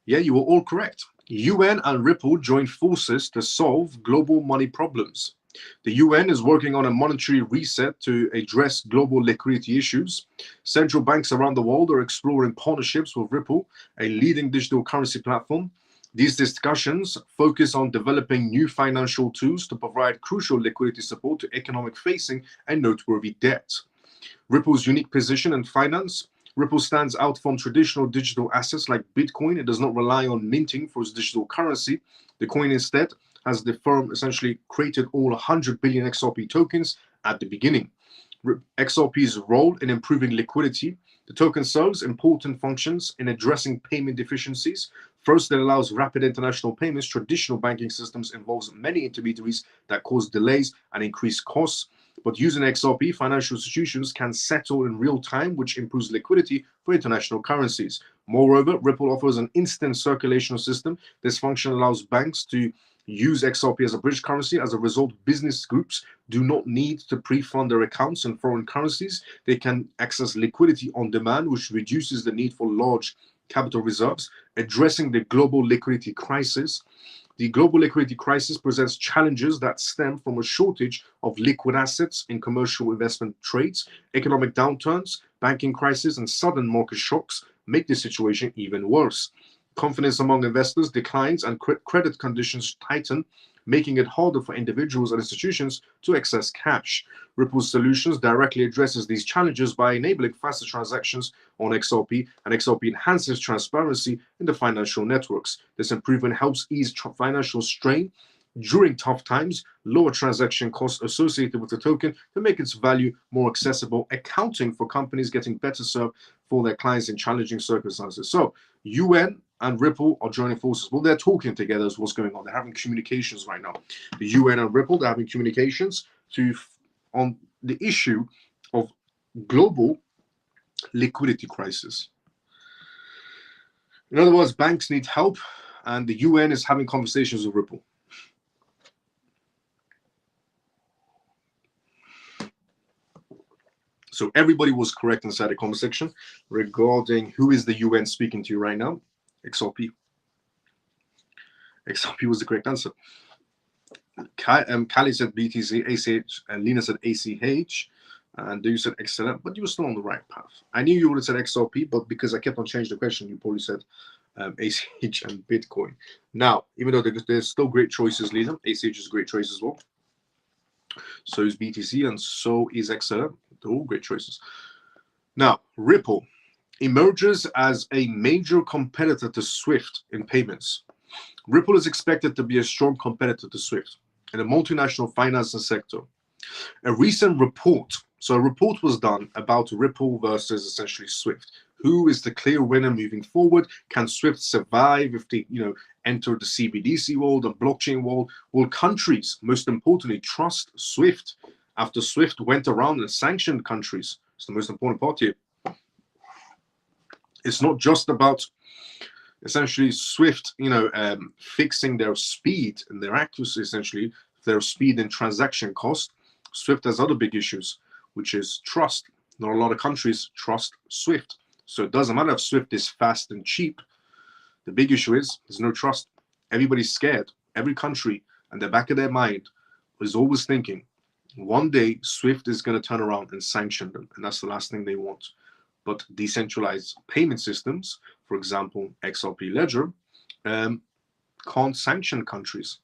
yeah, you were all correct. UN and Ripple join forces to solve global money problems. The UN is working on a monetary reset to address global liquidity issues. Central banks around the world are exploring partnerships with Ripple, a leading digital currency platform. These discussions focus on developing new financial tools to provide crucial liquidity support to economic-facing and noteworthy debt. Ripple's unique position in finance. Ripple stands out from traditional digital assets like Bitcoin. It does not rely on minting for its digital currency. The coin instead has the firm essentially created all 100 billion XRP tokens at the beginning. XRP's role in improving liquidity. The token serves important functions in addressing payment deficiencies. First, it allows rapid international payments. Traditional banking systems involves many intermediaries that cause delays and increase costs. But using XRP, financial institutions can settle in real time, which improves liquidity for international currencies. Moreover, Ripple offers an instant circulation system. This function allows banks to use XRP as a bridge currency. As a result, business groups do not need to pre-fund their accounts in foreign currencies. They can access liquidity on demand, which reduces the need for large capital reserves. Addressing the global liquidity crisis. The global liquidity crisis presents challenges that stem from a shortage of liquid assets in commercial investment trades. Economic downturns, banking crises, and sudden market shocks make the situation even worse. Confidence among investors declines and credit conditions tighten, making it harder for individuals and institutions to access cash. Ripple's solutions directly addresses these challenges by enabling faster transactions on XRP, and XRP enhances transparency in the financial networks. This improvement helps ease financial strain during tough times, lower transaction costs associated with the token to make its value more accessible, accounting for companies getting better served for their clients in challenging circumstances. So UN and Ripple are joining forces. Well, they're talking together is what's going on. They're having communications right now. The UN and Ripple, they're having communications on the issue of global liquidity crisis. In other words, banks need help, and the UN is having conversations with Ripple. So everybody was correct inside the comment section regarding who is the UN speaking to you right now. XRP. XRP was the correct answer. Kali said BTC, ACH, and Lena said ACH, and you said excellent, but you were still on the right path. I knew you would have said XRP, but because I kept on changing the question, you probably said ACH and Bitcoin. Now, even though there's still great choices, Lena, ACH is a great choice as well. So is BTC, and so is XRP. They're all great choices. Now, Ripple emerges as a major competitor to SWIFT in payments. Ripple is expected to be a strong competitor to SWIFT in the multinational financing sector. A recent report, so a report was done about Ripple versus essentially SWIFT. Who is the clear winner moving forward? Can SWIFT survive if they, enter the CBDC world and blockchain world? Will countries, most importantly, trust SWIFT after SWIFT went around and sanctioned countries? It's the most important part here. It's not just about essentially SWIFT, fixing their speed and their accuracy, essentially their speed and transaction cost. SWIFT has other big issues, which is trust. Not a lot of countries trust SWIFT. So it doesn't matter if SWIFT is fast and cheap. The big issue is there's no trust. Everybody's scared. Every country, and the back of their mind, is always thinking, one day SWIFT is going to turn around and sanction them. And that's the last thing they want. But decentralized payment systems, for example, XRP Ledger, can't sanction countries.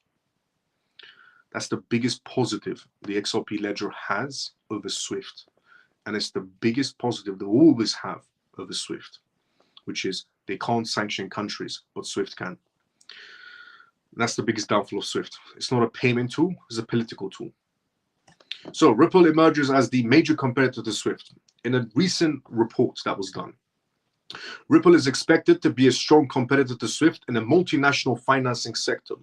That's the biggest positive the XRP Ledger has over SWIFT. And it's the biggest positive they always have over SWIFT, which is they can't sanction countries, but SWIFT can. That's the biggest downfall of SWIFT. It's not a payment tool, it's a political tool. So Ripple emerges as the major competitor to SWIFT. In a recent report that was done, Ripple is expected to be a strong competitor to SWIFT in the multinational financing sector.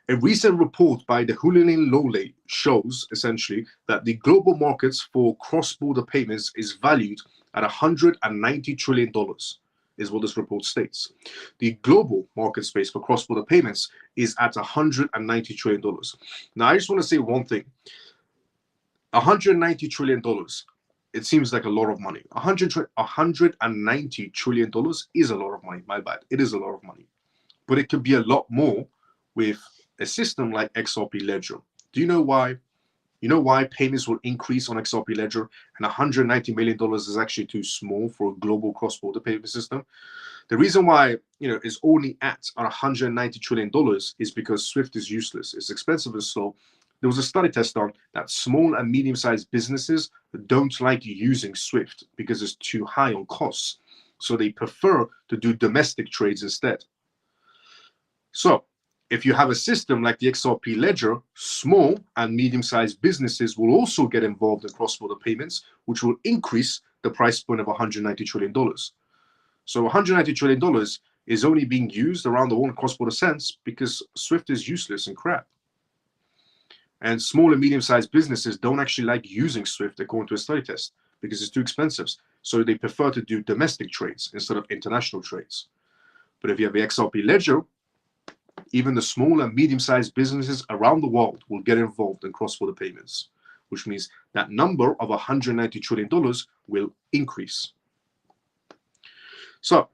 A recent report by the Julian Lowley shows essentially that the global markets for cross-border payments is valued at $190 trillion, is what this report states. The global market space for cross-border payments is at $190 trillion. Now, I just want to say one thing. $190 trillion, it seems like a lot of money. $190 trillion is a lot of money, my bad. It is a lot of money. But it could be a lot more with a system like XRP Ledger. Do you know why? You know why payments will increase on XRP Ledger and $190 million is actually too small for a global cross-border payment system? The reason why it's only at $190 trillion is because SWIFT is useless. It's expensive and slow. There was a study test on that small and medium-sized businesses don't like using SWIFT because it's too high on costs. So they prefer to do domestic trades instead. So if you have a system like the XRP Ledger, small and medium-sized businesses will also get involved in cross-border payments, which will increase the price point of $190 trillion. So $190 trillion is only being used around the world in cross-border sense because SWIFT is useless and crap. And small and medium-sized businesses don't actually like using SWIFT according to a study test because it's too expensive. So they prefer to do domestic trades instead of international trades. But if you have the XRP Ledger, even the small and medium-sized businesses around the world will get involved in cross-border payments, which means that number of $190 trillion will increase. So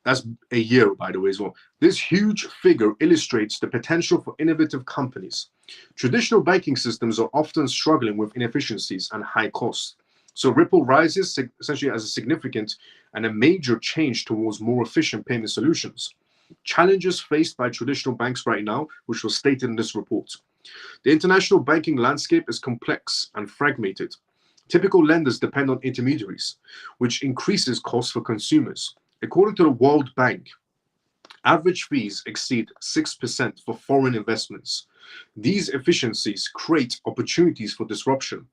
that's a year, by the way, as well. This huge figure illustrates the potential for innovative companies. Traditional banking systems are often struggling with inefficiencies and high costs. So Ripple rises essentially as a significant and a major change towards more efficient payment solutions. Challenges faced by traditional banks right now, which was stated in this report. The international banking landscape is complex and fragmented. Typical lenders depend on intermediaries, which increases costs for consumers. According to the World Bank, average fees exceed 6% for foreign investments. These efficiencies create opportunities for disruption.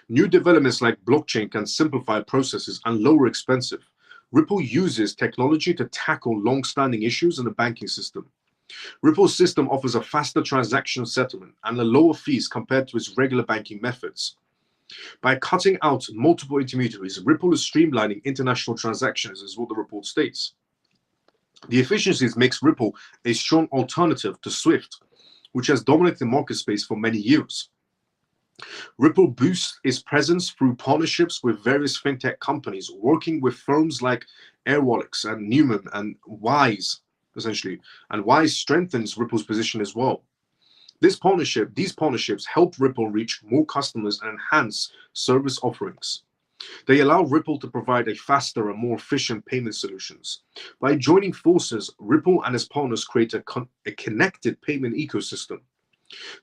New developments like blockchain can simplify processes and lower expenses. Ripple uses technology to tackle long-standing issues in the banking system. Ripple's system offers a faster transaction settlement and a lower fees compared to its regular banking methods. By cutting out multiple intermediaries, Ripple is streamlining international transactions, is what the report states. The efficiencies makes Ripple a strong alternative to SWIFT, which has dominated the market space for many years. Ripple boosts its presence through partnerships with various fintech companies, working with firms like Airwallex and Newman and Wise, essentially. And Wise strengthens Ripple's position as well. These partnerships help Ripple reach more customers and enhance service offerings. They allow Ripple to provide a faster and more efficient payment solutions. By joining forces, Ripple and its partners create a connected payment ecosystem.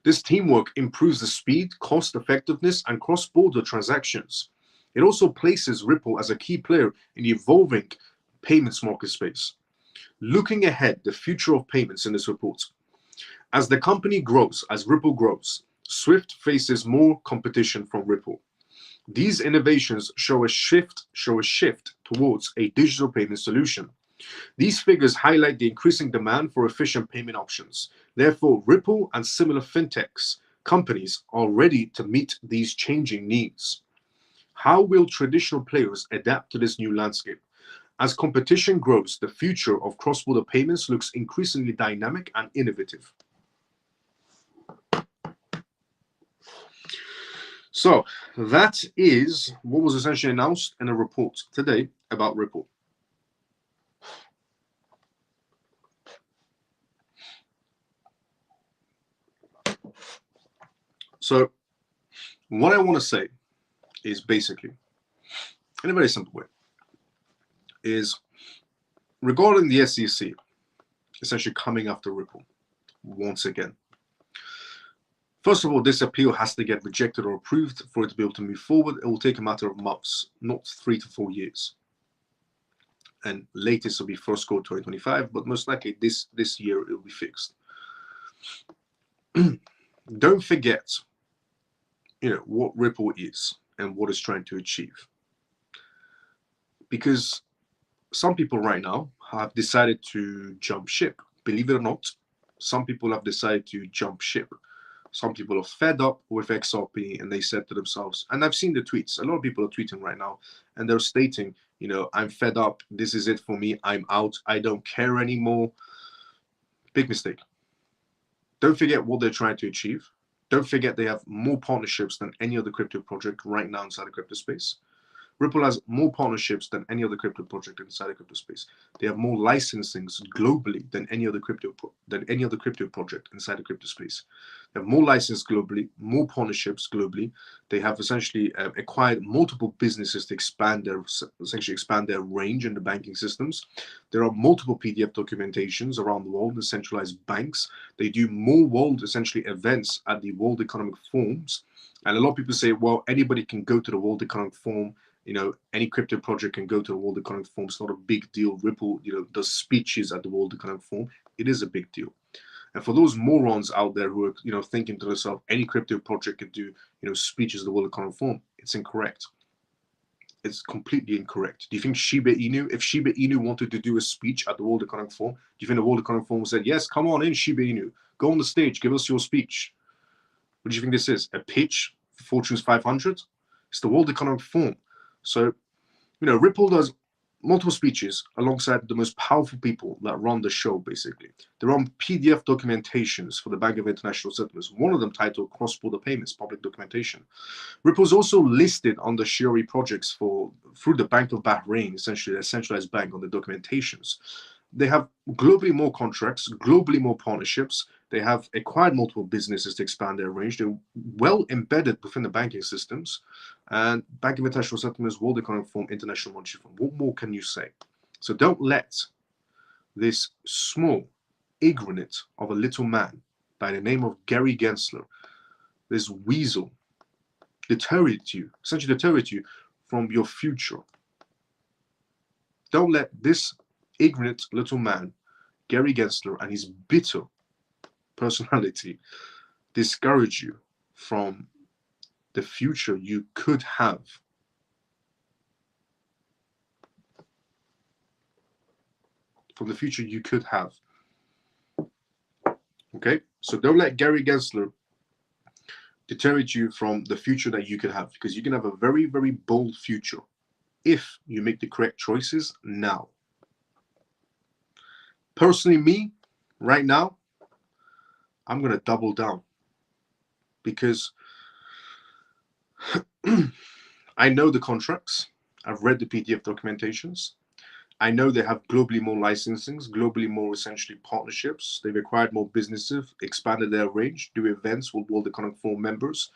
This teamwork improves the speed, cost effectiveness, and cross-border transactions. It also places Ripple as a key player in the evolving payments market space. Looking ahead, the future of payments in this report. As the company grows, as Ripple grows, SWIFT faces more competition from Ripple. These innovations show a shift towards a digital payment solution. These figures highlight the increasing demand for efficient payment options. Therefore, Ripple and similar fintechs companies are ready to meet these changing needs. How will traditional players adapt to this new landscape? As competition grows, the future of cross-border payments looks increasingly dynamic and innovative. So that is what was essentially announced in a report today about Ripple. So what I want to say is basically, in a very simple way, is regarding the SEC essentially coming after Ripple once again. First of all, this appeal has to get rejected or approved for it to be able to move forward. It will take a matter of months, not 3 to 4 years. And latest will be first quarter 2025, but most likely this year it will be fixed. Don't forget, what Ripple is and what it's trying to achieve. Because some people right now have decided to jump ship. Believe it or not, some people have decided to jump ship. Some people are fed up with XRP and they said to themselves, and I've seen the tweets, a lot of people are tweeting right now, and they're stating, you know, I'm fed up, this is it for me, I'm out, I don't care anymore. Big mistake. Don't forget what they're trying to achieve. Don't forget they have more partnerships than any other crypto project right now inside the crypto space. Ripple has more partnerships than any other crypto project inside the crypto space. They have more licensings globally than any other crypto project inside the crypto space. They have more licenses globally, more partnerships globally. They have essentially acquired multiple businesses to expand their range in the banking systems. There are multiple PDF documentations around the world, the centralized banks. They do more world essentially events at the World Economic Forums. And a lot of people say, well, anybody can go to the World Economic Forum. You know, any crypto project can go to the World Economic Forum. It's not a big deal. Ripple, you know, does speeches at the World Economic Forum. It is a big deal. And for those morons out there who are, you know, thinking to themselves, any crypto project could do, you know, speeches at the World Economic Forum, it's incorrect. It's completely incorrect. Do you think Shiba Inu, if Shiba Inu wanted to do a speech at the World Economic Forum, do you think the World Economic Forum said, yes, come on in, Shiba Inu, go on the stage, give us your speech? What do you think this is? A pitch for Fortune's 500? It's the World Economic Forum. So, you know, Ripple does multiple speeches alongside the most powerful people that run the show, basically. They're on PDF documentations for the Bank of International Settlements, one of them titled Cross-Border Payments, Public Documentation. Ripple is also listed on the Shiori projects through the Bank of Bahrain, essentially a centralized bank, on the documentations. They have globally more contracts, globally more partnerships. They have acquired multiple businesses to expand their range. They're well embedded within the banking systems. And Bank of International Settlements, World Economic Forum, International Monetary Fund. What more can you say? So don't let this small, ignorant of a little man by the name of Gary Gensler, this weasel, deteriorate you from your future. Don't let this ignorant little man, Gary Gensler, and his bitter personality discourage you from the future you could have. From the future you could have. Okay? So don't let Gary Gensler deteriorate you from the future that you could have, because you can have a very, very bold future if you make the correct choices now. Personally, me, right now, I'm going to double down, because I know the contracts. I've read the PDF documentations. I know they have globally more licensings, globally more essentially partnerships. They've acquired more businesses, expanded their range, do events with World Economic Forum members,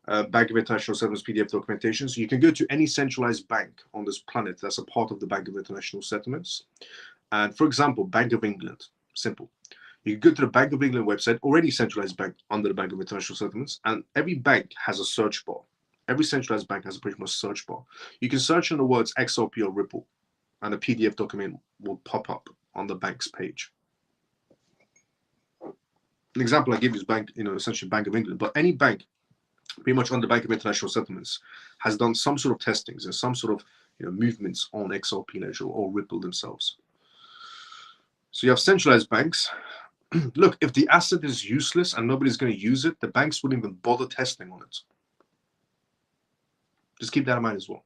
Bank of International Settlements PDF documentation. So you can go to any centralized bank on this planet that's a part of the Bank of International Settlements. And for example, Bank of England, simple. You can go to the Bank of England website or any centralized bank under the Bank of International Settlements, and every bank has a search bar. Every centralized bank has a pretty much search bar. You can search on the words XRP or Ripple, and a PDF document will pop up on the bank's page. An example I give you is bank, essentially Bank of England, but any bank pretty much under Bank of International Settlements has done some sort of testings and some sort of movements on XRP Ledger or Ripple themselves. So you have centralized banks. Look, if the asset is useless and nobody's going to use it, the banks wouldn't even bother testing on it. Just keep that in mind as well.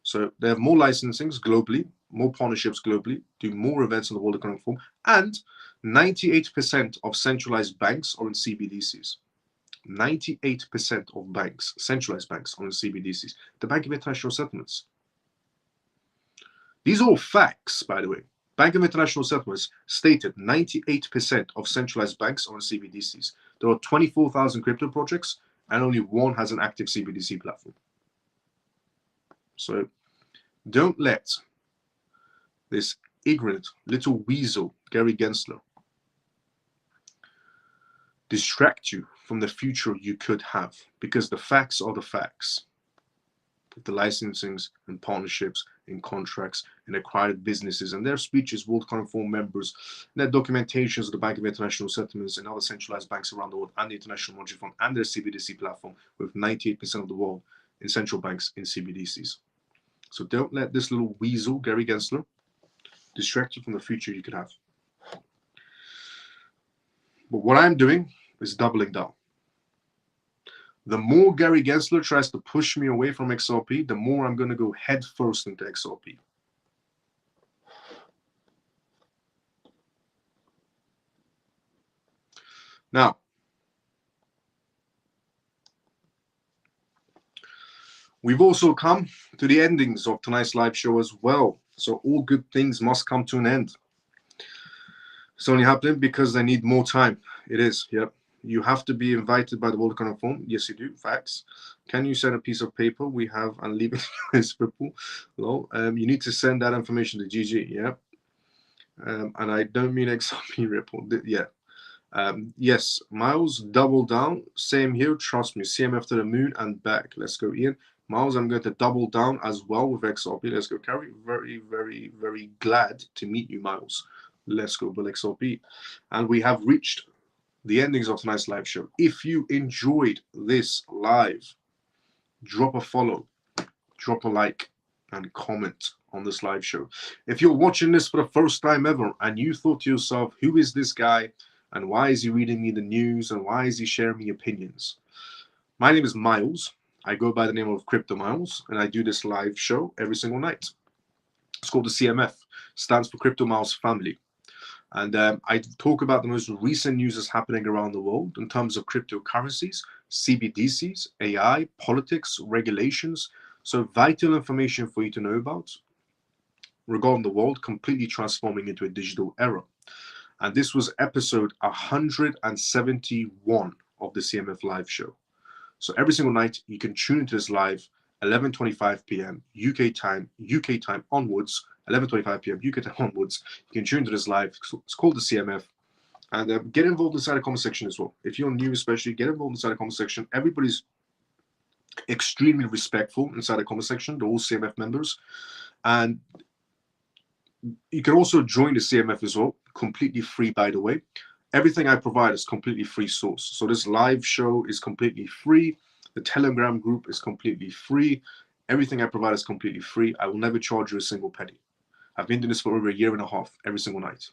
So they have more licensings globally, more partnerships globally, do more events on the World Economic Forum, and 98% of centralized banks are in CBDCs. 98% of banks, centralized banks, are in CBDCs. The Bank of International Settlements. These are all facts, by the way. Bank of International Settlements stated 98% of centralized banks are in CBDCs. There are 24,000 crypto projects, and only one has an active CBDC platform. So don't let this ignorant little weasel, Gary Gensler, distract you from the future you could have, because the facts are the facts. The licensings and partnerships and contracts and acquired businesses and their speeches, World Economic Forum members, their documentations of the Bank of International Settlements and other centralized banks around the world, and the International Monetary Fund and their CBDC platform, with 98% of the world in central banks in CBDCs. So don't let this little weasel, Gary Gensler, distract you from the future you could have. But what I'm doing is doubling down. The more Gary Gensler tries to push me away from XRP, the more I'm going to go head first into XRP. Now, we've also come to the endings of tonight's live show as well. So all good things must come to an end. It's only happening because they need more time. It is, yep. You have to be invited by the World Economic Forum. Yes, you do. Facts. Can you send a piece of paper we have and leave it as people? Well, you need to send that information to GG. Yeah. And I don't mean XRP Ripple. Yeah. Yes, Miles, double down. Same here. Trust me. CMF to the moon and back. Let's go, Ian. Miles, I'm going to double down as well with XRP. Let's go, Carrie. Very, very, very glad to meet you, Miles. Let's go, Bill XRP. And we have reached the endings of tonight's live show. If you enjoyed this live, drop a follow, drop a like, and comment on this live show. If you're watching this for the first time ever and you thought to yourself, who is this guy and why is he reading me the news and why is he sharing me opinions? My name is Miles. I go by the name of Crypto Miles and I do this live show every single night. It's called the CMF, stands for Crypto Miles Family. And I talk about the most recent news that's happening around the world in terms of cryptocurrencies, CBDCs, AI, politics, regulations. So vital information for you to know about regarding the world completely transforming into a digital era. And this was episode 171 of the CMF live show. So every single night you can tune into this live 11:25 p.m. UK time onwards, 11:25 p.m. UK time onwards. You can tune into this live. It's called the CMF. And get involved inside the comment section as well. If you're new, especially, get involved inside the comment section. Everybody's extremely respectful inside the comment section, the all CMF members. And you can also join the CMF as well, completely free, by the way. Everything I provide is completely free source. So this live show is completely free. The Telegram group is completely free. Everything I provide is completely free. I will never charge you a single penny. I've been doing this for over a year and a half, every single night.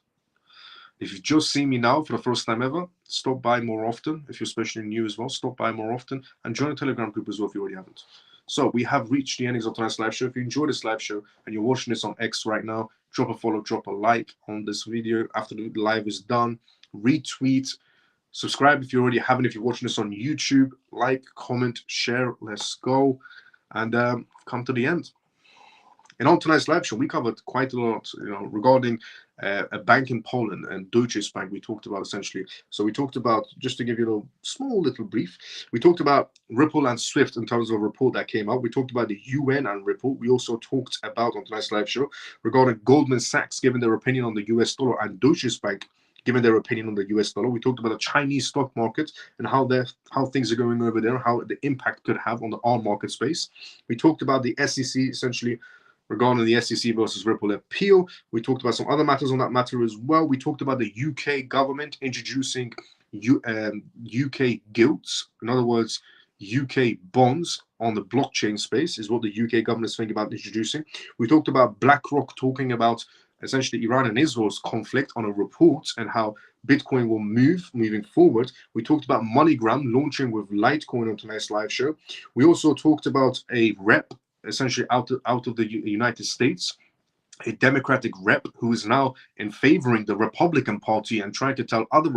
If you've just seen me now for the first time ever, stop by more often. If you're especially new as well, stop by more often and join the Telegram group as well if you already haven't. So we have reached the endings of tonight's live show. If you enjoyed this live show and you're watching this on X right now, drop a follow, drop a like on this video after the live is done. Retweet, subscribe if you already haven't. If you're watching this on YouTube, like, comment, share. Let's go. And come to the end. And on tonight's live show, we covered quite a lot, regarding a bank in Poland and Deutsche Bank. We talked about essentially. So we talked about, just to give you a small little brief, we talked about Ripple and Swift in terms of a report that came out. We talked about the UN and Ripple. We also talked about on tonight's live show regarding Goldman Sachs giving their opinion on the US dollar and Deutsche Bank giving their opinion on the US dollar. We talked about the Chinese stock market and how things are going over there, how the impact could have on the ARM market space. We talked about the SEC essentially regarding the SEC versus Ripple appeal. We talked about some other matters on that matter as well. We talked about the UK government introducing UK gilts, in other words, UK bonds on the blockchain space is what the UK government is thinking about introducing. We talked about BlackRock talking about essentially Iran and Israel's conflict on a report and how Bitcoin will moving forward. We talked about MoneyGram launching with Litecoin on tonight's live show. We also talked about a rep essentially out of the United States, a Democratic rep who is now in favoring the Republican Party and trying to tell other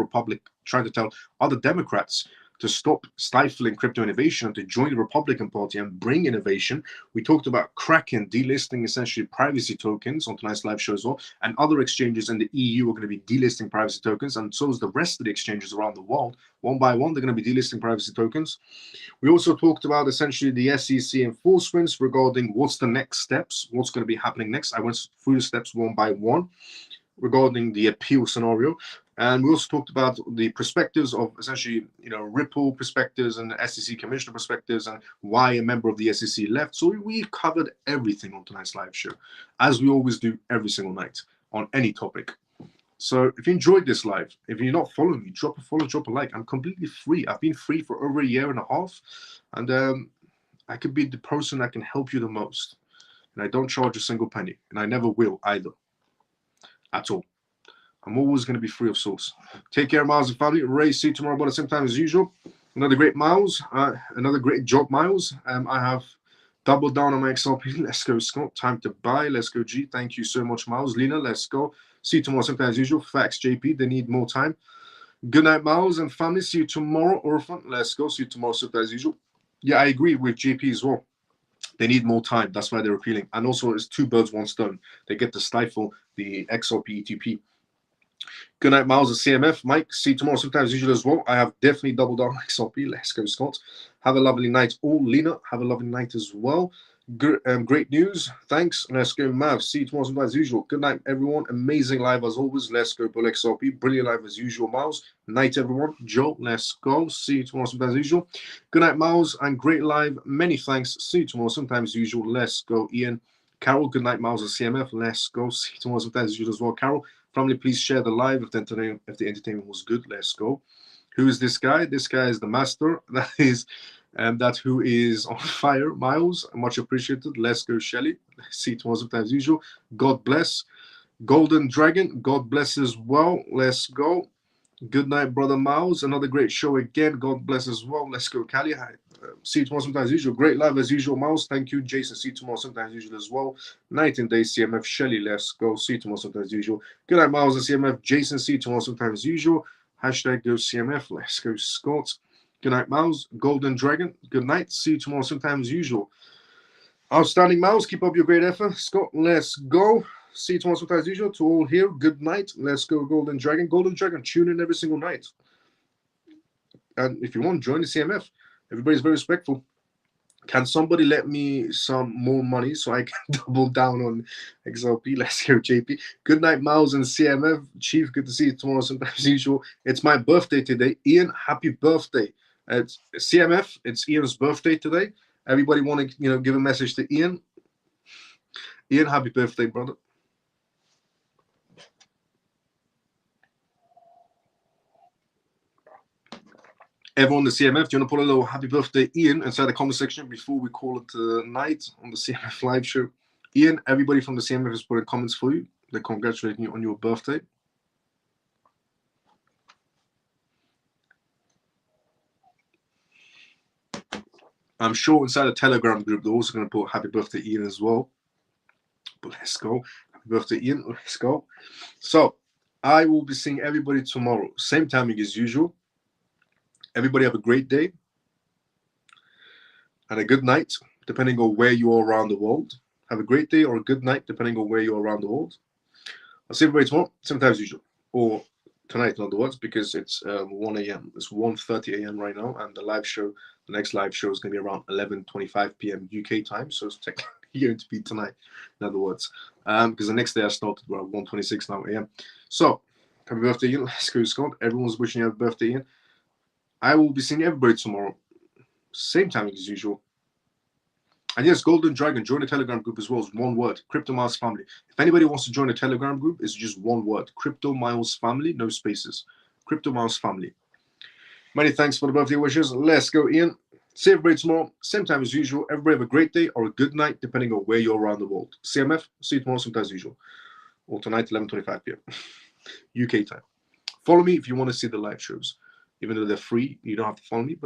Democrats to stop stifling crypto innovation and to join the Republican Party and bring innovation. We talked about Kraken delisting essentially privacy tokens on tonight's live show as well, and other exchanges in the EU are going to be delisting privacy tokens, and so is the rest of the exchanges around the world. One by one, they're going to be delisting privacy tokens. We also talked about essentially the SEC enforcements regarding what's the next steps, what's going to be happening next. I went through the steps one by one regarding the appeal scenario. And we also talked about the perspectives of essentially, Ripple perspectives and the SEC commissioner perspectives and why a member of the SEC left. So we covered everything on tonight's live show, as we always do every single night on any topic. So if you enjoyed this live, if you're not following me, drop a follow, drop a like. I'm completely free. I've been free for over a year and a half. And I could be the person that can help you the most. And I don't charge a single penny. And I never will either. At all. I'm always going to be free of sauce. Take care, Miles and family. Ray, see you tomorrow about the same time as usual. Another great Miles, another great job, Miles. I have doubled down on my XRP. Let's go, Scott. Time to buy. Let's go, G. Thank you so much, Miles. Lena, let's go. See you tomorrow, same time as usual. Facts, JP. They need more time. Good night, Miles and family. See you tomorrow, Orphan. Let's go. See you tomorrow, same time as usual. Yeah, I agree with JP as well. They need more time. That's why they're appealing. And also, it's two birds, one stone. They get to stifle the XRP ETP. Good night, Miles and CMF. Mike, see you tomorrow, sometimes usual as well. I have definitely doubled down on XRP. Let's go, Scott. Have a lovely night. All Lena, have a lovely night as well. Great news. Thanks. Let's go, Mav. See you tomorrow, sometimes usual. Good night, everyone. Amazing live as always. Let's go, Bull XRP. Brilliant live as usual, Miles. Night, everyone. Joe, let's go. See you tomorrow, sometimes usual. Good night, Miles, and great live. Many thanks. See you tomorrow, sometimes usual. Let's go, Ian. Carol, good night, Miles and CMF. Let's go. See you tomorrow, sometimes usual as well, Carol. Family, please share the live if the entertainment was good. Let's go. Who is this guy? This guy is the master. That is, that who is on fire. Miles, much appreciated. Let's go, Shelly. See you tomorrow, sometimes usual. God bless. Golden Dragon, God bless as well. Let's go. Good night, brother Miles. Another great show again. God bless as well. Let's go, Cali. Hi. See you tomorrow, sometimes usual. Great live as usual, Miles. Thank you, Jason. See you tomorrow, sometimes usual as well. Night and day, CMF. Shelly, let's go. See you tomorrow, sometimes usual. Good night, Miles and CMF. Jason, see you tomorrow, sometimes usual. Hashtag go CMF. Let's go, Scott. Good night, Miles. Golden Dragon. Good night. See you tomorrow, sometimes usual. Outstanding, Miles. Keep up your great effort. Scott, let's go. See you tomorrow, sometimes usual. To all here, good night. Let's go, Golden Dragon. Golden Dragon, tune in every single night. And if you want, join the CMF. Everybody's very respectful. Can somebody let me some more money so I can double down on XRP? Let's go, JP. Good night, Miles and CMF. Chief, good to see you tomorrow, sometimes usual. It's my birthday today. Ian, happy birthday. It's CMF, it's Ian's birthday today. Everybody want to, give a message to Ian. Ian, happy birthday, brother. Everyone in the CMF, do you want to put a little happy birthday, Ian, inside the comment section before we call it night on the CMF live show? Ian, everybody from the CMF is putting comments for you. They're congratulating you on your birthday. I'm sure inside the Telegram group, they're also going to put happy birthday, Ian, as well. But let's go. Happy birthday, Ian. Let's go. So I will be seeing everybody tomorrow. Same timing as usual. Everybody have a great day and a good night, depending on where you are around the world. Have a great day or a good night, depending on where you are around the world. I'll see everybody tomorrow, same time as usual. Or tonight, in other words, because it's 1 a.m. It's 1:30 a.m. right now, and the next live show is going to be around 11:25 p.m. UK time, so it's technically going to be tonight, in other words. Because the next day I started around 1:26 now a.m. So, happy birthday, Ian. Let's go, Scott. Everyone's wishing you a birthday, Ian. I will be seeing everybody tomorrow, same time as usual. And yes, Golden Dragon, join the Telegram group as well. It's one word, Crypto Miles Family. If anybody wants to join the Telegram group, it's just one word, Crypto Miles Family, no spaces. Crypto Miles Family. Many thanks for the birthday wishes. Let's go, Ian. See everybody tomorrow, same time as usual. Everybody have a great day or a good night, depending on where you're around the world. CMF, see you tomorrow, same time as usual. Or tonight, 11:25 p.m. UK time. Follow me if you want to see the live shows. Even though they're free, you don't have to follow me. But